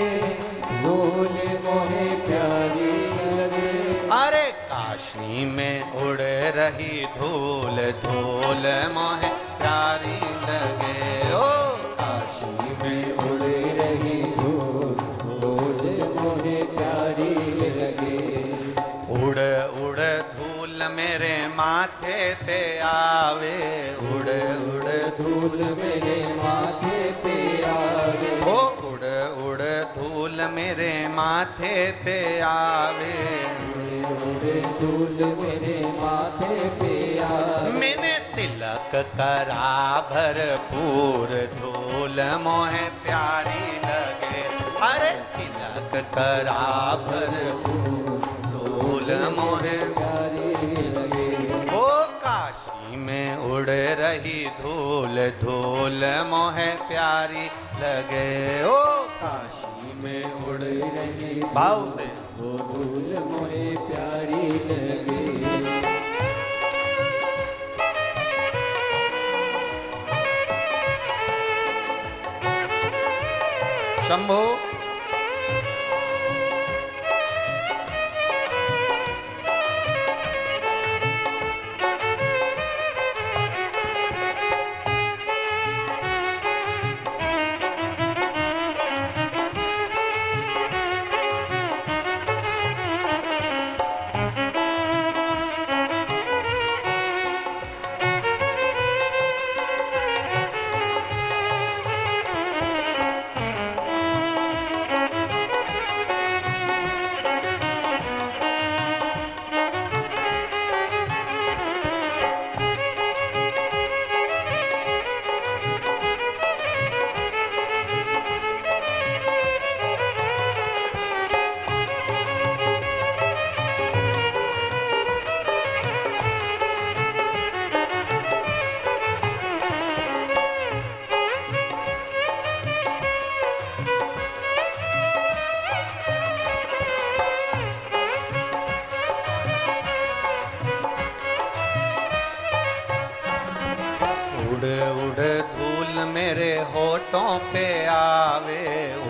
धूल मोहे प्यारी लगे। अरे काशी में उड़ रही धूल, धूल मोहे प्यारी लगे। ओ काशी में उड़ रही धूल, धूल मोहे प्यारी लगे। उड़ उड़ धूल मेरे माथे पे आवे, उड़ उड़ धूल मेरे माथे पे आवे। ओ उड़ उड़ धूल मेरे माथे पे आवे, उड़ धूल मेरे माथे पे आवे। मैंने तिलक करा भरपूर, धूल मोहे प्यारी लगे। अरे तिलक जनक करा भरपूर, धूल मोहे प्यारी लगे। ओ काशी में उड़ रही धूल, धूल मोहे प्यारी लगे। ओ काशी में उड़ रही भाव से वो धूल मोहे प्यारी लगे। शंभो उड़ उड़ धूल मेरे होठों पे आवे,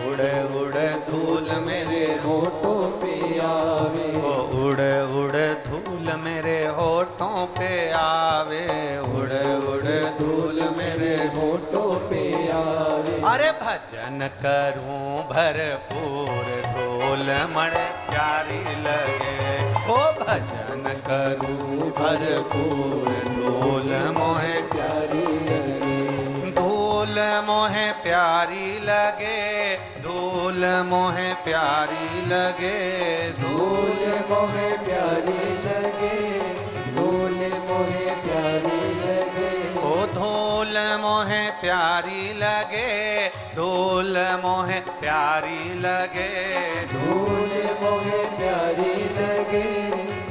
उड़ उड़ धूल मेरे होठों पे आवे, ओ उड़ उड़ धूल मेरे होठों पे आवे, उड़ उड़ धूल मेरे होठों पे आवे। अरे भजन करूं भरपूर, धूल मणे प्यारी लगे। ओ भजन करूं भरपूर, धूल मोहे प्यारी लगे। धूल मोहे प्यारी लगे, धूल मोहे प्यारी लगे। धूल मोहे प्यारी लगे, धूल मोहे प्यारी लगे। ओ धूल मोहे प्यारी लगे, धूल मोहे प्यारी लगे। धूल मोहे प्यारी लगे,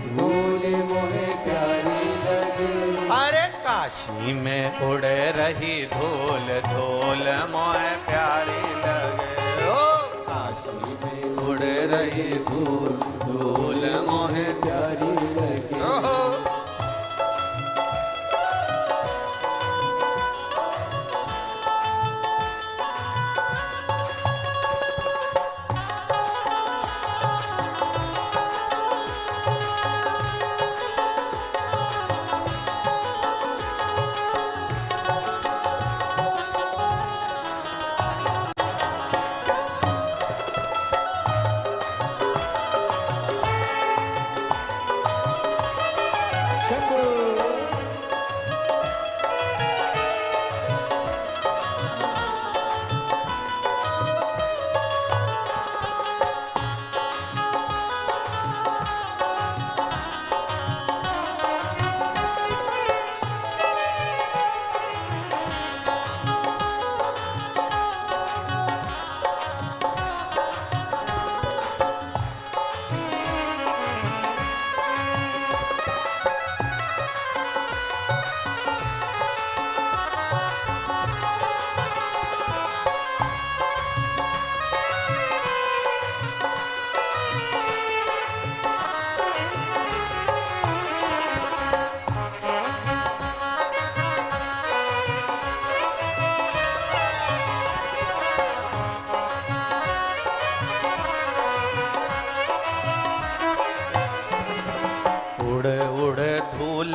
धूल मोहे प्यारी लगे। अरे काशी में उड़ रही धूल, धूल मोहे प्यारी लगे। ओ काशी में उड़ रही धूल, धूल मोहे प्यारी लगे। ओहो।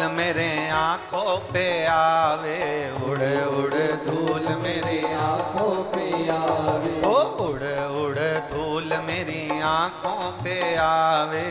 मेरे आंखों पे आवे, उड़ उड़ धूल मेरी आंखों पे आवे, ओ उड़ उड़ धूल मेरी आंखों पे आवे,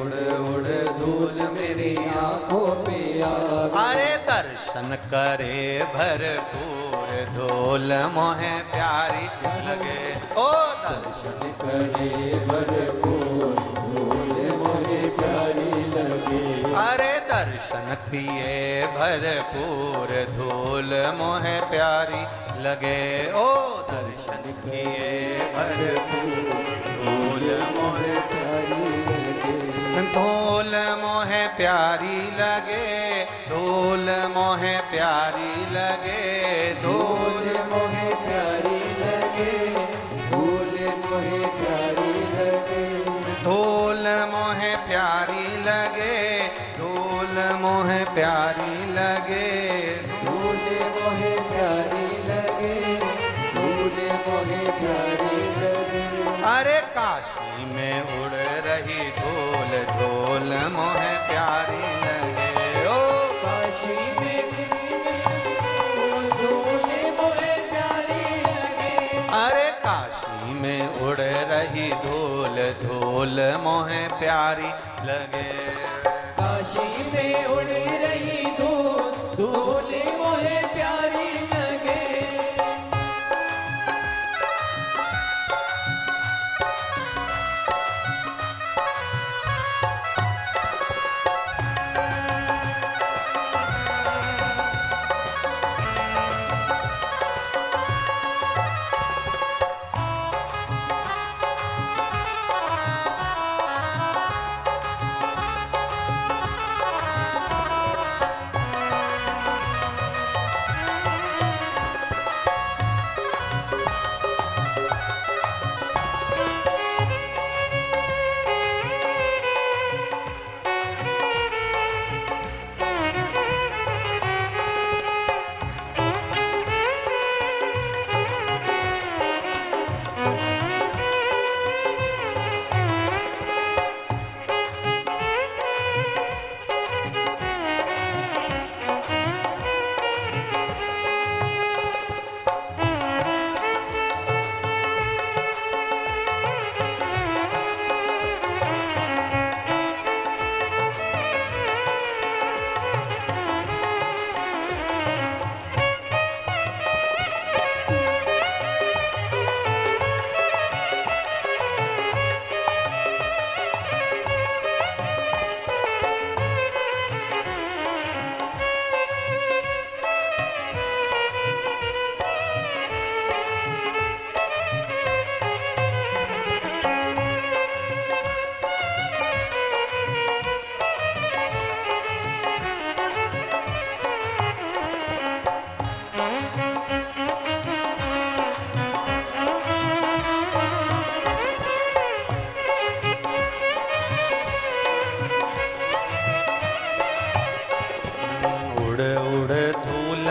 उड़ उड़ धूल मेरी आंखों पे आवे। अरे दर्शन करे भरपूर, धूल मोहे प्यारी लगे। ओ दर्शन करे भरपूर, धूल मोहे प्यारी लगे। अरे दर्शन किए भरपूर, धूल मोहे प्यारी लगे। ओ दर्शन किए भरपूर। धूल मोहे धूल मोहे प्यारी लगे, धूल मोहे प्यारी लगे, धूल मोहे प्यारी लगे, धूल मोहे प्यारी लगे, धूल मोहे प्यारी लगे, धूल मोहे प्यारी लगे, धूल मोहे प्यारी लगे, धूल मोहे प्यारी लगे। अरे काशी में उड़ रही धूल, धूल मोहे प्यारी लगे। ओ काशी में धूल मोहे प्यारी लगे, अरे काशी में उड़ रही धूल, धूल मोहे प्यारी लगे। काशी में उड़ रही धूल, धूल मोहे प्यारी लगे।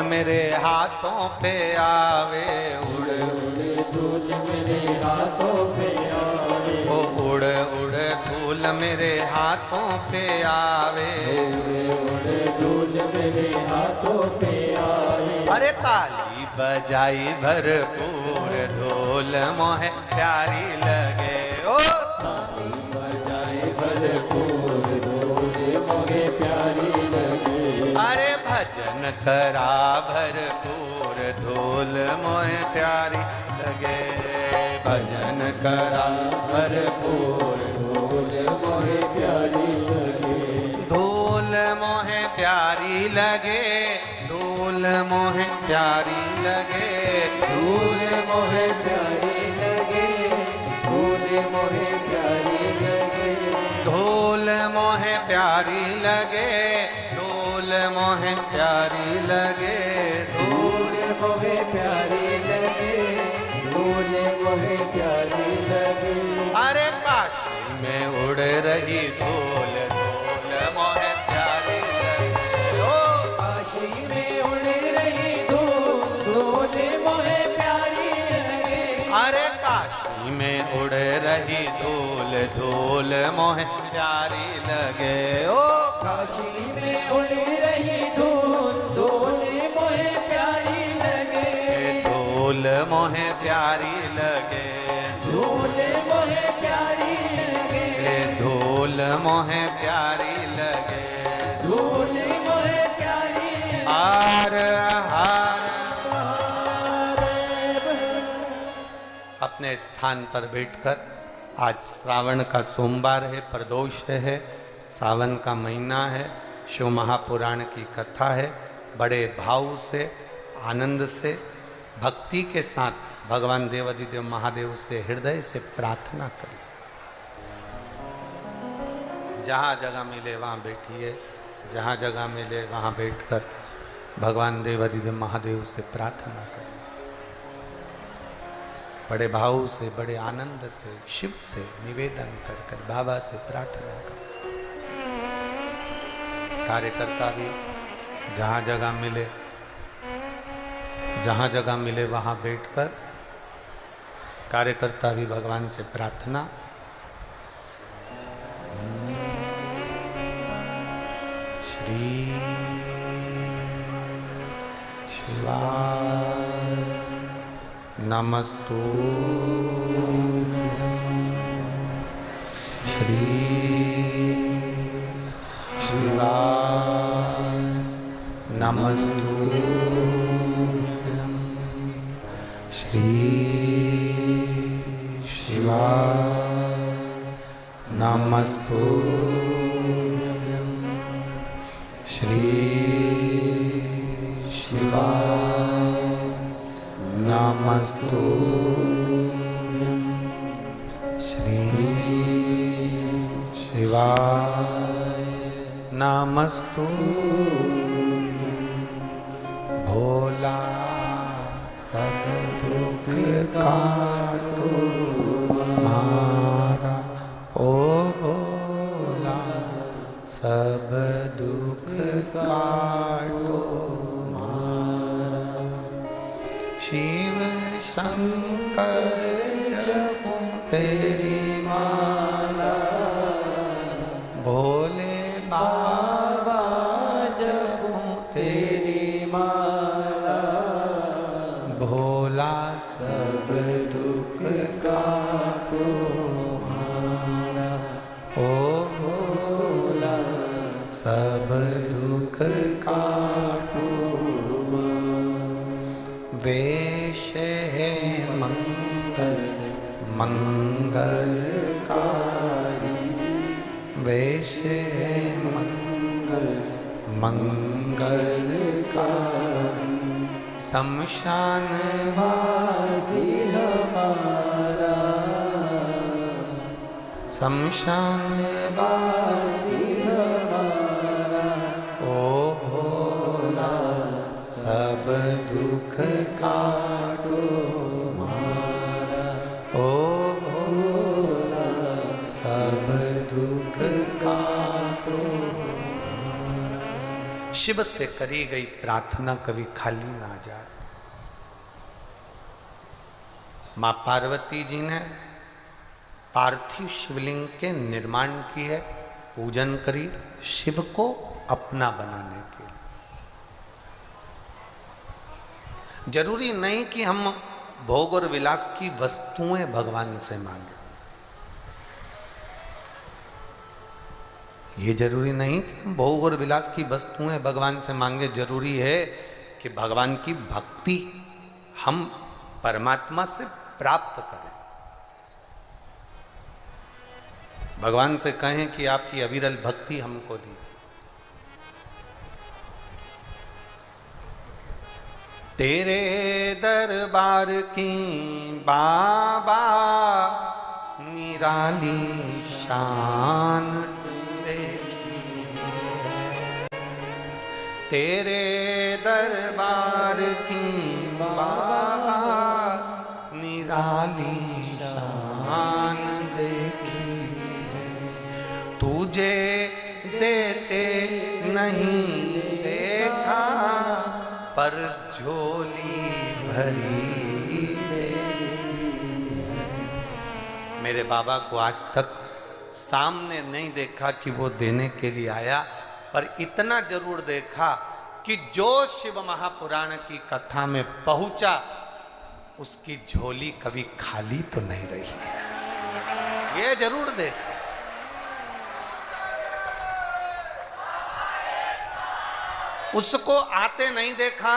मेरे हाथों पे आवे, उड़ उड़ धूल मेरे हाथों पे आवे, ओ उड़ उड़ धूल मेरे हाथों पे आवे, उड़ धूल मेरे हाथों पे आवे। अरे ताली बजाई भरपूर, धूल मोहे प्यारी लगे। ओ ताली बजाए भरपूर, धूल मोहे प्यारी लगे। अरे भजन करा भरपूर, धूल मोहे प्यारी लगे। भजन करा भरपूर, धूल मोहे प्यारी लगे। धूल मोहे प्यारी लगे, धूल मोहे प्यारी लगे, धूल मोहे प्यारी लगे, धूल मोहे प्यारी लगे। धूल मोहे प्यारी लगे, धूल मोहे प्यारी लगे, धूल मोहे प्यारी लगे, धूल मोहे प्यारी लगे। अरे काशी में उड़ रही धूल, धूल मोहे प्यारी लगे। ओ काशी में उड़ रही धूल, धूल मोहे प्यारी लगे। अरे काशी में उड़ रही धूल, धूल मोहे प्यारी लगे। ओ काशी में उड़ रही धूल, धूल मोहे प्यारी लगे। धूल मोहे प्यारी लगे, धूल मोहे प्यारी लगे। धूल मोहे प्यारी लगे। धूल मोहे प्यारी लगे। हार हार अपने स्थान पर बैठकर, आज श्रावण का सोमवार है, प्रदोष है, सावन का महीना है, शिव महापुराण की कथा है। बड़े भाव से, आनंद से, भक्ति के साथ भगवान देवाधिदेव महादेव से हृदय से प्रार्थना करें। जहाँ जगह मिले वहाँ बैठिए, जहाँ जगह मिले वहाँ बैठकर भगवान देवाधिदेव महादेव से प्रार्थना करें। बड़े भाव से, बड़े आनंद से, शिव से निवेदन कर कर बाबा से प्रार्थना करें। कार्यकर्ता भी जहाँ जगह मिले, जहाँ जगह मिले वहाँ बैठकर कार्यकर्ता भी भगवान से प्रार्थना। श्री शिवाय नमस्तु। श्री शिवाय नमस्तु। श्री शिवाय नमस्तु। श्री शिवाय नमस्तु। श्री शिवाय नमस्तु। भोला सब दुख काटो मारा, ओ भोला सब दुख काटो मारा। शिव शंकर जपो तेरी माला, भोले बाबा जपो तेरी माला। भोला सब दुख काटो मारा, ओ भोला सब दुख काटो। वेश है मंगल मंगलकारी, वेश है मंगल मंगलकारी। शमशान वासी हमारा, शमशान वासी हमारा। ओ भोला सब दुख काटो मारा, ओ भोला सब दुख काटो। शिव से करी गई प्रार्थना कभी खाली ना जाए। मां पार्वती जी ने पार्थिव शिवलिंग के निर्माण की है, पूजन करी शिव को अपना बनाने के लिए। जरूरी नहीं कि हम भोग और विलास की वस्तुएं भगवान से मांगे। ये जरूरी नहीं कि हम भोग और विलास की वस्तुएं भगवान से मांगे। जरूरी है कि भगवान की भक्ति हम परमात्मा से प्राप्त करें। भगवान से कहें कि आपकी अविरल भक्ति हमको दीजिए। तेरे दरबार की बाबा निराली शान देखी है, तेरे दरबार की बाबा निराली शान देखी है। तुझे देते नहीं देखा पर झोली भरी देखी है। मेरे बाबा को आज तक सामने नहीं देखा कि वो देने के लिए आया, पर इतना जरूर देखा कि जो शिव महापुराण की कथा में पहुंचा उसकी झोली कभी खाली तो नहीं रही। ये जरूर देखा। उसको आते नहीं देखा,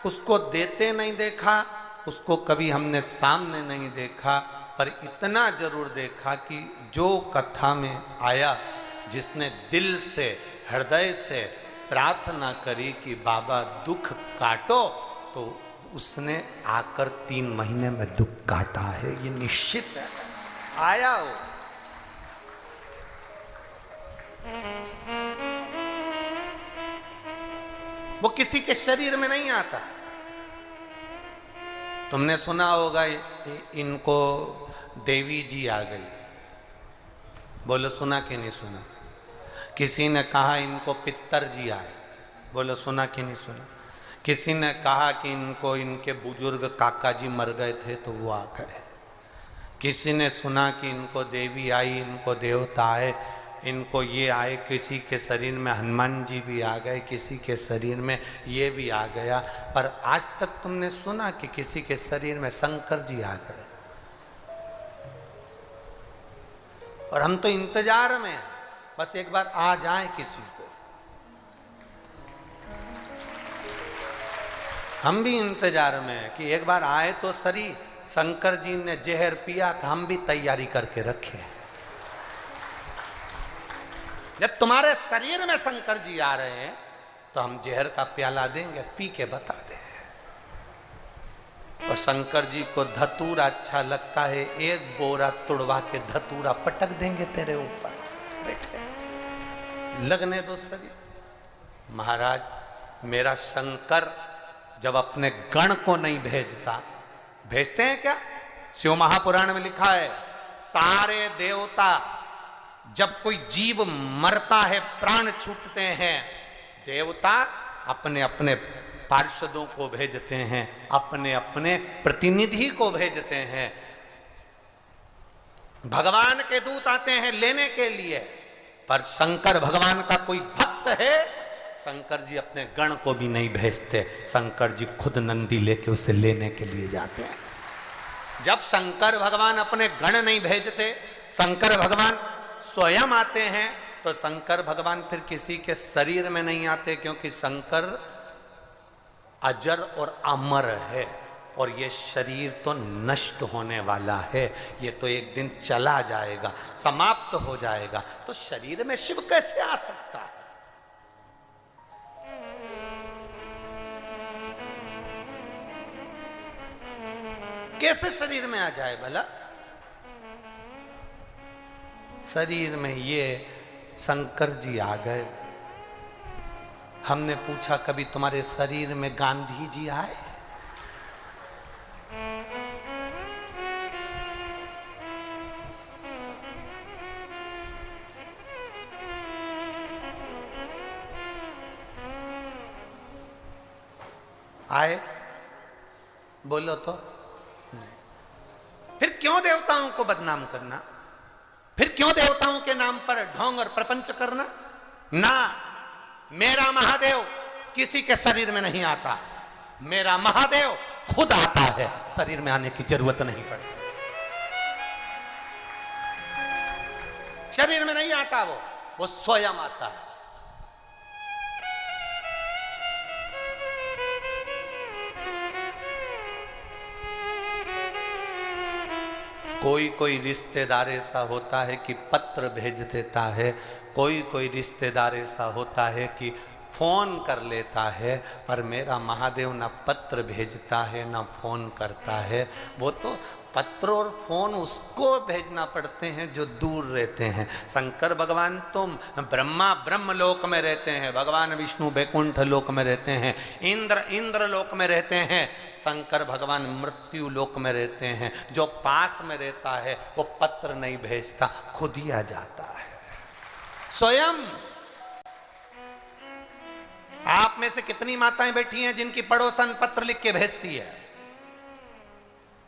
उसको देते नहीं देखा, उसको कभी हमने सामने नहीं देखा, पर इतना जरूर देखा कि जो कथा में आया, जिसने दिल से हृदय से प्रार्थना करी कि बाबा दुख काटो, तो उसने आकर 3 महीने में दुख काटा है, ये निश्चित है। आया हो वो किसी के शरीर में नहीं आता। तुमने सुना होगा इनको देवी जी आ गई, बोलो सुना कि नहीं सुना? किसी ने कहा इनको पितर जी आए, बोलो सुना कि नहीं सुना? किसी ने कहा कि इनको इनके बुजुर्ग काका जी मर गए थे तो वो आ गए। किसी ने सुना कि इनको देवी आई, इनको देवता आए, इनको ये आए। किसी के शरीर में हनुमान जी भी आ गए, किसी के शरीर में ये भी आ गया। पर आज तक तुमने सुना कि किसी के शरीर में शंकर जी आ गए? और हम तो इंतजार में, बस एक बार आ जाए किसी को। हम भी इंतजार में हैं कि एक बार आए तो सरी। शंकर जी ने जहर पिया था, हम भी तैयारी करके रखे। जब तुम्हारे शरीर में शंकर जी आ रहे हैं तो हम जहर का प्याला देंगे, पी के बता दे। और शंकर जी को धतूरा अच्छा लगता है, एक बोरा तुड़वा के धतूरा पटक देंगे तेरे ऊपर। बैठे लगने दो सभी। महाराज मेरा शंकर जब अपने गण को नहीं भेजता, भेजते हैं क्या? शिव महापुराण में लिखा है सारे देवता जब कोई जीव मरता है, प्राण छूटते हैं, देवता अपने अपने पार्षदों को भेजते हैं, अपने अपने प्रतिनिधि को भेजते हैं। भगवान के दूत आते हैं लेने के लिए, पर शंकर भगवान का कोई भक्त है, शंकर जी अपने गण को भी नहीं भेजते। शंकर जी खुद नंदी लेके उसे लेने के लिए जाते हैं। जब शंकर भगवान अपने गण नहीं भेजते, शंकर भगवान स्वयं आते हैं, तो शंकर भगवान फिर किसी के शरीर में नहीं आते, क्योंकि शंकर अजर और अमर है और ये शरीर तो नष्ट होने वाला है। ये तो एक दिन चला जाएगा, समाप्त हो जाएगा। तो शरीर में शिव कैसे आ सकता है? कैसे शरीर में आ जाए भला? शरीर में ये शंकर जी आ गए। हमने पूछा कभी तुम्हारे शरीर में गांधी जी आए? आए? बोलो तो। फिर क्यों देवताओं को बदनाम करना? फिर क्यों देवताओं के नाम पर ढोंग और प्रपंच करना? ना, मेरा महादेव किसी के शरीर में नहीं आता। मेरा महादेव खुद आता है, शरीर में आने की जरूरत नहीं पड़ती। शरीर में नहीं आता, वो स्वयं आता है। कोई कोई रिश्तेदार ऐसा होता है कि पत्र भेज देता है, कोई कोई रिश्तेदार ऐसा होता है कि फोन कर लेता है, पर मेरा महादेव ना पत्र भेजता है ना फोन करता है। वो तो पत्र और फोन उसको भेजना पड़ते हैं जो दूर रहते हैं। शंकर भगवान तो ब्रह्मा ब्रह्म लोक में रहते हैं, भगवान विष्णु वैकुंठ लोक में रहते हैं, इंद्र लोक में रहते हैं। शंकर भगवान मृत्यु लोक में रहते हैं। जो पास में रहता है वो पत्र नहीं भेजता, खुद ही आ जाता है स्वयं। आप में से कितनी माताएं बैठी हैं जिनकी पड़ोसन पत्र लिख के भेजती है?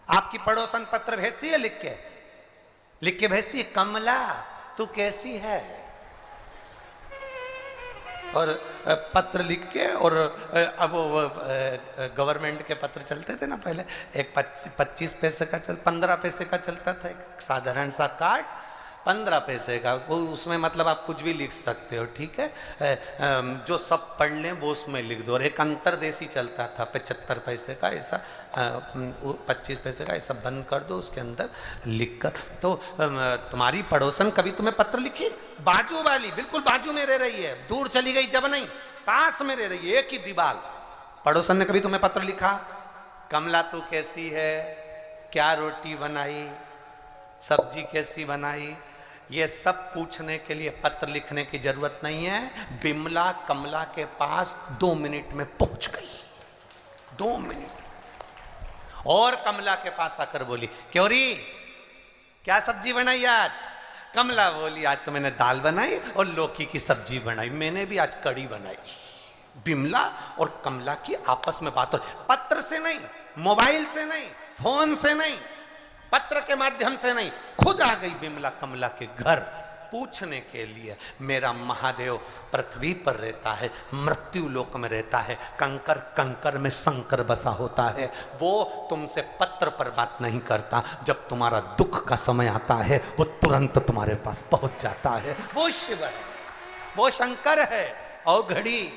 आपकी पड़ोसन पत्र भेजती है, लिख के भेजती है, कमला तू कैसी है? और पत्र लिख के, और अब वो गवर्नमेंट के पत्र चलते थे ना पहले, एक 25 पैसे का 15 पैसे का चलता था एक साधारण सा कार्ड, 15 पैसे का। वो उसमें मतलब आप कुछ भी लिख सकते हो, ठीक है। जो सब पढ़ लें वो उसमें लिख दो। और एक अंतरदेशी चलता था 75 पैसे का, ऐसा 25 पैसे का, ऐसा बंद कर दो, उसके अंदर लिख कर। तो तुम्हारी पड़ोसन कभी तुम्हें पत्र लिखी? बाजू वाली बिल्कुल बाजू में रह रही है, दूर चली गई जब नहीं, पास में रह रही है, एक ही दीवार। पड़ोसन ने कभी तुम्हें पत्र लिखा? कमला तू कैसी है, क्या रोटी बनाई, सब्जी कैसी बनाई, ये सब पूछने के लिए पत्र लिखने की जरूरत नहीं है। बिमला कमला के पास 2 मिनट में पहुंच गई, 2 मिनट। और कमला के पास आकर बोली, क्योरी क्या सब्जी बनाई आज? कमला बोली, आज तो मैंने दाल बनाई और लौकी की सब्जी बनाई, मैंने भी आज कड़ी बनाई। बिमला और कमला की आपस में बात हो, पत्र से नहीं, मोबाइल से नहीं, फोन से नहीं, पत्र के माध्यम से नहीं, खुद आ गई बिमला कमला के घर पूछने के लिए। मेरा महादेव पृथ्वी पर रहता है, मृत्यु लोक में रहता है, कंकर कंकर में शंकर बसा होता है। वो तुमसे पत्र पर बात नहीं करता, जब तुम्हारा दुख का समय आता है वो तुरंत तुम्हारे पास पहुंच जाता है। वो शिव है, वो शंकर है। और घड़ी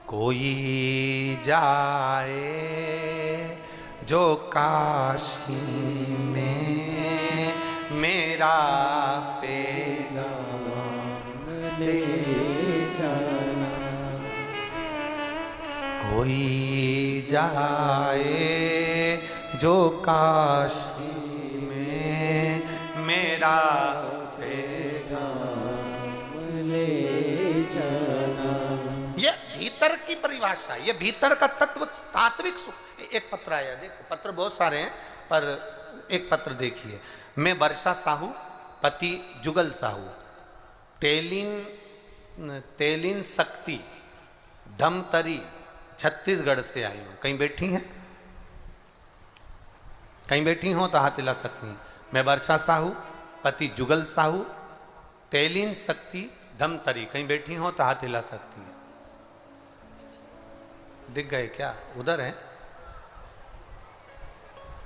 कोई जाए जो काशी में मेरा पैगाम ले जाना, कोई जाए जो काशी में मेरा पैगाम ले जाना। ये भीतर की परिभाषा, ये भीतर का तत्व, तात्विक सुख। एक पत्र आया, देखो पत्र बहुत सारे हैं पर एक पत्र देखिए। मैं वर्षा साहू, पति जुगल साहू, तेलिन शक्ति, धमतरी, छत्तीसगढ़ से आई हूँ। कहीं बैठी हैं? कहीं बैठी हो तो हाथ हिला सकती हैं। मैं वर्षा साहू, पति जुगल साहू, तेलिन शक्ति, धमतरी। कहीं बैठी हो तो हाथ हिला सकती हैं। दिख गए क्या? उधर है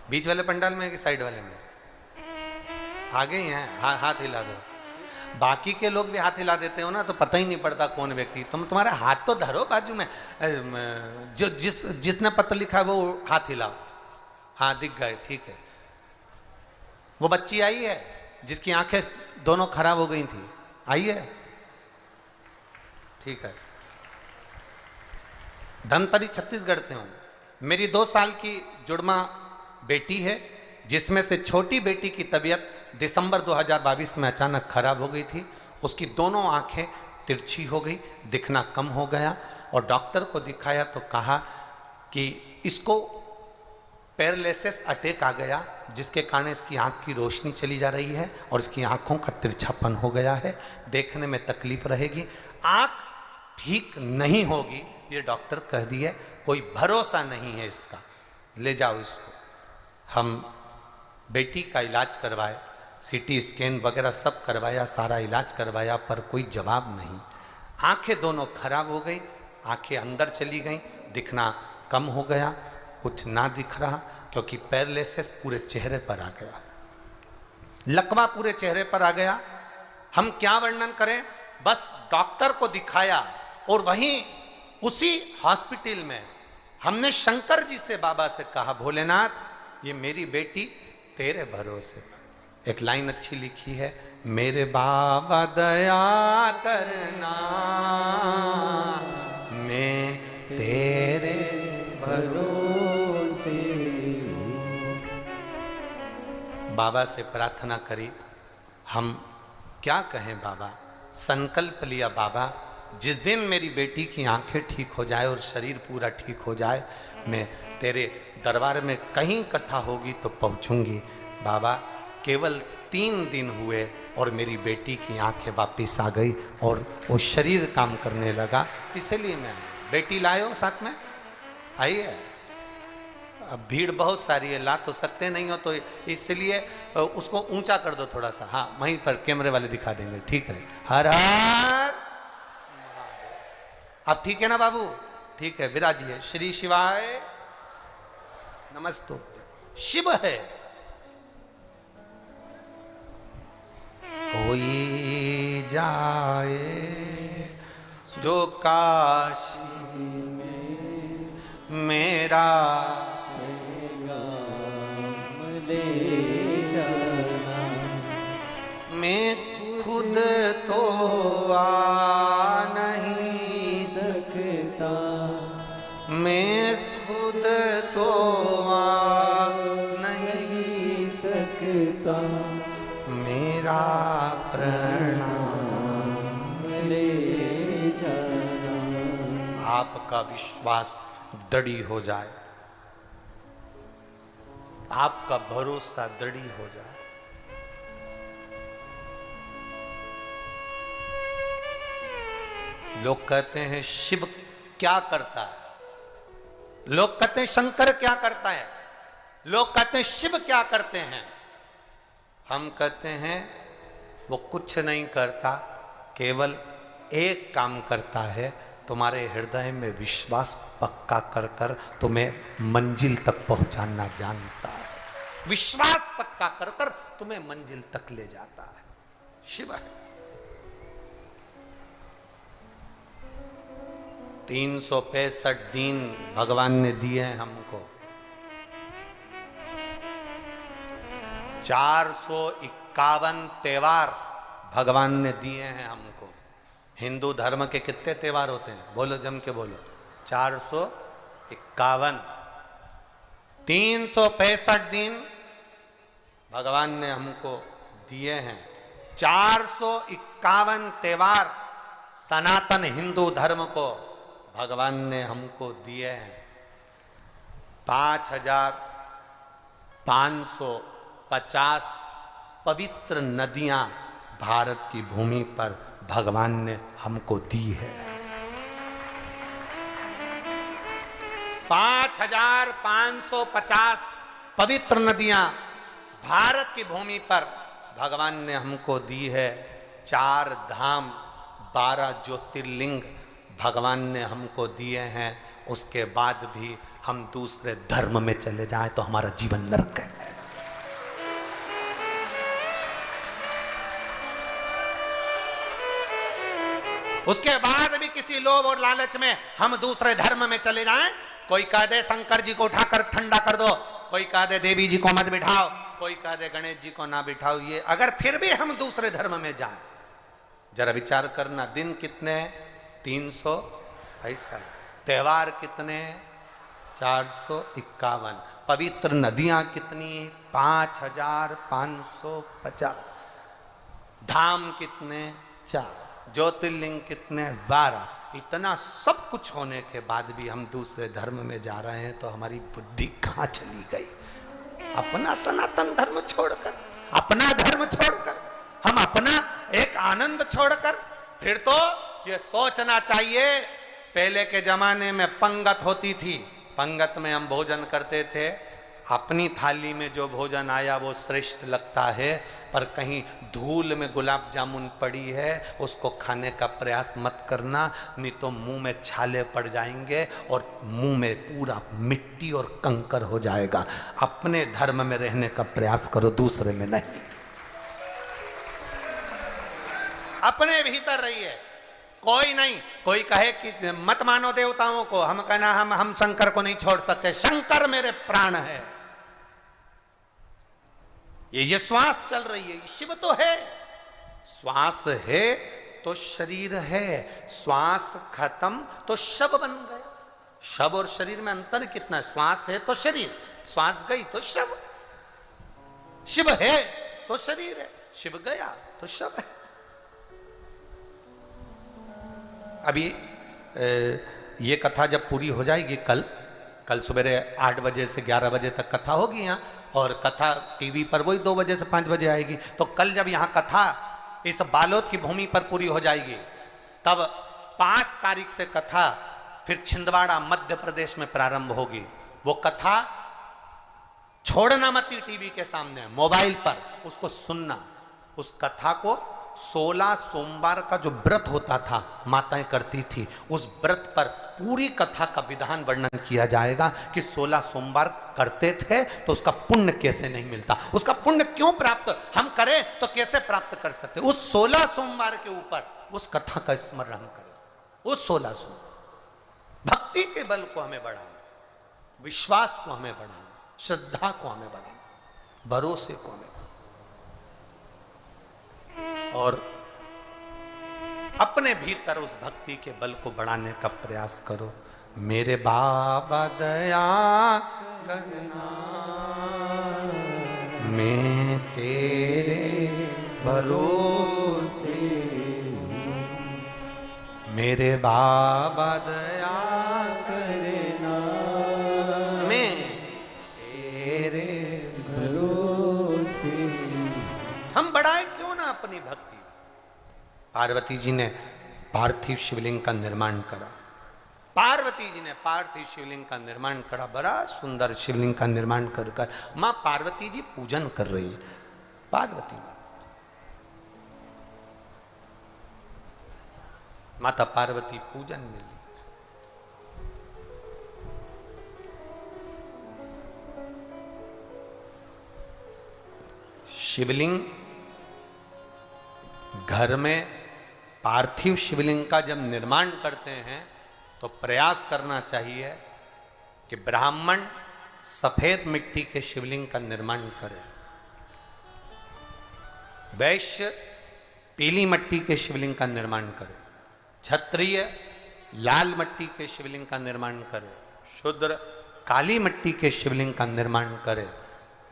बीच वाले पंडाल में कि साइड वाले में? आगे ही हैं, हाथ हिला दो। बाकी के लोग भी हाथ हिला देते हो ना तो पता ही नहीं पड़ता कौन व्यक्ति। तुम्हारा हाथ तो धरो बाजू में, जो जिसने पत्र लिखा है वो हाथ हिलाओ। हाँ दिख गए, ठीक है। वो बच्ची आई है जिसकी आंखें दोनों खराब हो गई थी, आई है? ठीक है। धमतरी छत्तीसगढ़ से हूँ। मेरी 2 साल की जुड़मा बेटी है, जिसमें से छोटी बेटी की तबीयत दिसंबर 2022 में अचानक खराब हो गई थी। उसकी दोनों आंखें तिरछी हो गई, दिखना कम हो गया और डॉक्टर को दिखाया तो कहा कि इसको पैरालिसिस अटैक आ गया, जिसके कारण इसकी आंख की रोशनी चली जा रही है और इसकी आंखों का तिरछापन हो गया है, देखने में तकलीफ रहेगी, आंख ठीक नहीं होगी, ये डॉक्टर कह दिए। कोई भरोसा नहीं है इसका, ले जाओ इसको। हम बेटी का इलाज करवाए, सीटी स्कैन वगैरह सब करवाया, सारा इलाज करवाया, पर कोई जवाब नहीं। आंखें दोनों खराब हो गई, आंखें अंदर चली गई, दिखना कम हो गया, कुछ ना दिख रहा, क्योंकि पैरालिसिस पूरे चेहरे पर आ गया, लकवा पूरे चेहरे पर आ गया। हम क्या वर्णन करें, बस डॉक्टर को दिखाया और वहीं उसी हॉस्पिटल में हमने शंकर जी से, बाबा से कहा, भोलेनाथ ये मेरी बेटी तेरे भरोसे पर। एक लाइन अच्छी लिखी है, मेरे बाबा दया करना, मैं तेरे भरोसे। बाबा से प्रार्थना करी। हम क्या कहें बाबा, संकल्प लिया बाबा जिस दिन मेरी बेटी की आंखें ठीक हो जाए और शरीर पूरा ठीक हो जाए, मैं तेरे दरबार में कहीं कथा होगी तो पहुंचूंगी। बाबा केवल 3 दिन हुए और मेरी बेटी की आंखें वापस आ गई और वो शरीर काम करने लगा, इसलिए मैं बेटी लाए साथ में आई है। अब भीड़ बहुत सारी है, ला तो सकते नहीं हो, तो इसलिए उसको ऊंचा कर दो थोड़ा सा। हाँ वहीं पर कैमरे वाले दिखा देंगे, ठीक है। हर हर, अब ठीक है ना बाबू? ठीक है, विराजिए। श्री शिवाय नमस्तु। शिव है। कोई जाए जो काशी में मेरा पैगाम ले जाना, मैं खुद खुद तो आ नहीं सकता, मेरा प्रणाम ले जाना। आपका विश्वास दृढ़ हो जाए, आपका भरोसा दृढ़ हो जाए। लोग कहते हैं शिव क्या करता है, लोग कहते हैं शंकर क्या करता है, लोग कहते हैं शिव क्या करते हैं। हम कहते हैं वो कुछ नहीं करता, केवल एक काम करता है, तुम्हारे हृदय में विश्वास पक्का कर कर तुम्हें मंजिल तक पहुंचाना जानता है। विश्वास पक्का कर कर तुम्हें मंजिल तक ले जाता है, शिव है। 365 दिन भगवान ने दिए हैं हमको, 451 त्योहार भगवान ने दिए हैं हमको। हिंदू धर्म के कितने त्योहार होते हैं, बोलो जम के बोलो, 451। 365 दिन भगवान ने हमको दिए हैं, 451 त्योहार सनातन हिंदू धर्म को भगवान ने हमको दिए हैं। 5550 पवित्र नदियां भारत की भूमि पर भगवान ने हमको दी है। 5550 पवित्र नदियां भारत की भूमि पर भगवान ने हमको दी है। 4 धाम 12 ज्योतिर्लिंग भगवान ने हमको दिए हैं। उसके बाद भी हम दूसरे धर्म में चले जाएं तो हमारा जीवन नरक है। उसके बाद भी किसी लोभ और लालच में हम दूसरे धर्म में चले जाएं, कोई कह दे शंकर जी को उठाकर ठंडा कर दो, कोई कह दे देवी जी को मत बिठाओ, कोई कह दे गणेश जी को ना बिठाओ, ये अगर फिर भी हम दूसरे धर्म में जाएं, जरा विचार करना, दिन कितने 300 ऐसा, त्योहार कितने 451, पवित्र नदियां कितनी 5550, धाम कितने 4, ज्योतिर्लिंग कितने 12। इतना सब कुछ होने के बाद भी हम दूसरे धर्म में जा रहे हैं तो हमारी बुद्धि कहाँ चली गई। अपना सनातन धर्म छोड़कर, अपना धर्म छोड़कर, हम अपना एक आनंद छोड़कर, फिर तो ये सोचना चाहिए। पहले के जमाने में पंगत होती थी, पंगत में हम भोजन करते थे, अपनी थाली में जो भोजन आया वो श्रेष्ठ लगता है, पर कहीं धूल में गुलाब जामुन पड़ी है उसको खाने का प्रयास मत करना, नहीं तो मुंह में छाले पड़ जाएंगे और मुंह में पूरा मिट्टी और कंकर हो जाएगा। अपने धर्म में रहने का प्रयास करो, दूसरे में नहीं। अपने भीतर रहिए, कोई नहीं, कोई कहे कि मत मानो देवताओं को, हम कहना हम शंकर को नहीं छोड़ सकते, शंकर मेरे प्राण है। ये श्वास चल रही है, शिव तो है। श्वास है तो शरीर है, श्वास खत्म तो शव बन गए। शव और शरीर में अंतर कितना, श्वास है तो शरीर, श्वास गई तो शव। शिव है तो शरीर है, शिव गया तो शव है। अभी ये कथा जब पूरी हो जाएगी, कल सुबह 8 बजे से 11 बजे तक कथा होगी यहाँ, और कथा टीवी पर वही 2 बजे से 5 बजे आएगी। तो कल जब यहाँ कथा इस बालोद की भूमि पर पूरी हो जाएगी, तब 5 तारीख से कथा फिर छिंदवाड़ा मध्य प्रदेश में प्रारंभ होगी। वो कथा छोड़ना मत टीवी के सामने, मोबाइल पर उसको सुनना। उस कथा को 16 सोमवार का जो व्रत होता था माताएं करती थी, उस व्रत पर पूरी कथा का विधान वर्णन किया जाएगा कि 16 सोमवार करते थे तो उसका पुण्य कैसे नहीं मिलता, उसका पुण्य क्यों प्राप्त हम करें तो कैसे प्राप्त कर सकते। उस 16 सोमवार के ऊपर उस कथा का स्मरण हम करें। उस 16 सोमवार भक्ति के बल को हमें बढ़ाना, विश्वास को हमें बढ़ाना, श्रद्धा को हमें बढ़ाना, भरोसे को हमें, और अपने भीतर उस भक्ति के बल को बढ़ाने का प्रयास करो। मेरे बाबा दया करना, मैं तेरे भरोसे, मेरे बाबा दया करना, मैं तेरे भरोसे। हम बढ़ाए क्यों ना अपनी भक्ति। पार्वती जी ने पार्थिव शिवलिंग का निर्माण करा, पार्वती जी ने पार्थिव शिवलिंग का निर्माण करा, बड़ा सुंदर शिवलिंग का निर्माण कर कर मां पार्वती जी पूजन कर रही है। पार्वती माता पार्वती पूजन में ली। शिवलिंग घर में पार्थिव शिवलिंग का जब निर्माण करते हैं तो प्रयास करना चाहिए कि ब्राह्मण सफेद मिट्टी के शिवलिंग का निर्माण करे, वैश्य पीली मिट्टी के शिवलिंग का निर्माण करे, क्षत्रिय लाल मिट्टी के शिवलिंग का निर्माण करे, शूद्र काली मिट्टी के शिवलिंग का निर्माण करे।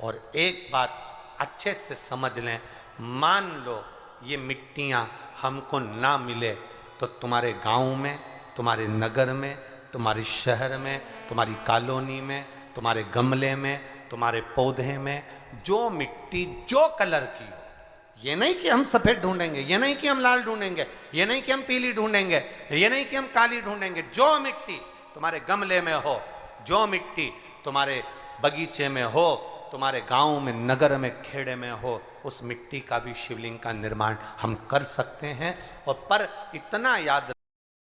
और एक बात अच्छे से समझ लें, मान लो ये मिट्टियाँ हमको ना मिले तो तुम्हारे गांव में, तुम्हारे नगर में, तुम्हारे शहर में, तुम्हारी कॉलोनी में, तुम्हारे गमले में, तुम्हारे पौधे में जो मिट्टी जो कलर की हो, ये नहीं कि हम सफ़ेद ढूंढेंगे, ये नहीं कि हम लाल ढूंढेंगे, ये नहीं कि हम पीली ढूंढेंगे, ये नहीं कि हम काली ढूंढेंगे, जो मिट्टी तुम्हारे गमले में हो, जो मिट्टी तुम्हारे बगीचे में हो, तुम्हारे गांव में, नगर में, खेड़े में हो, उस मिट्टी का भी शिवलिंग का निर्माण हम कर सकते हैं। और पर इतना याद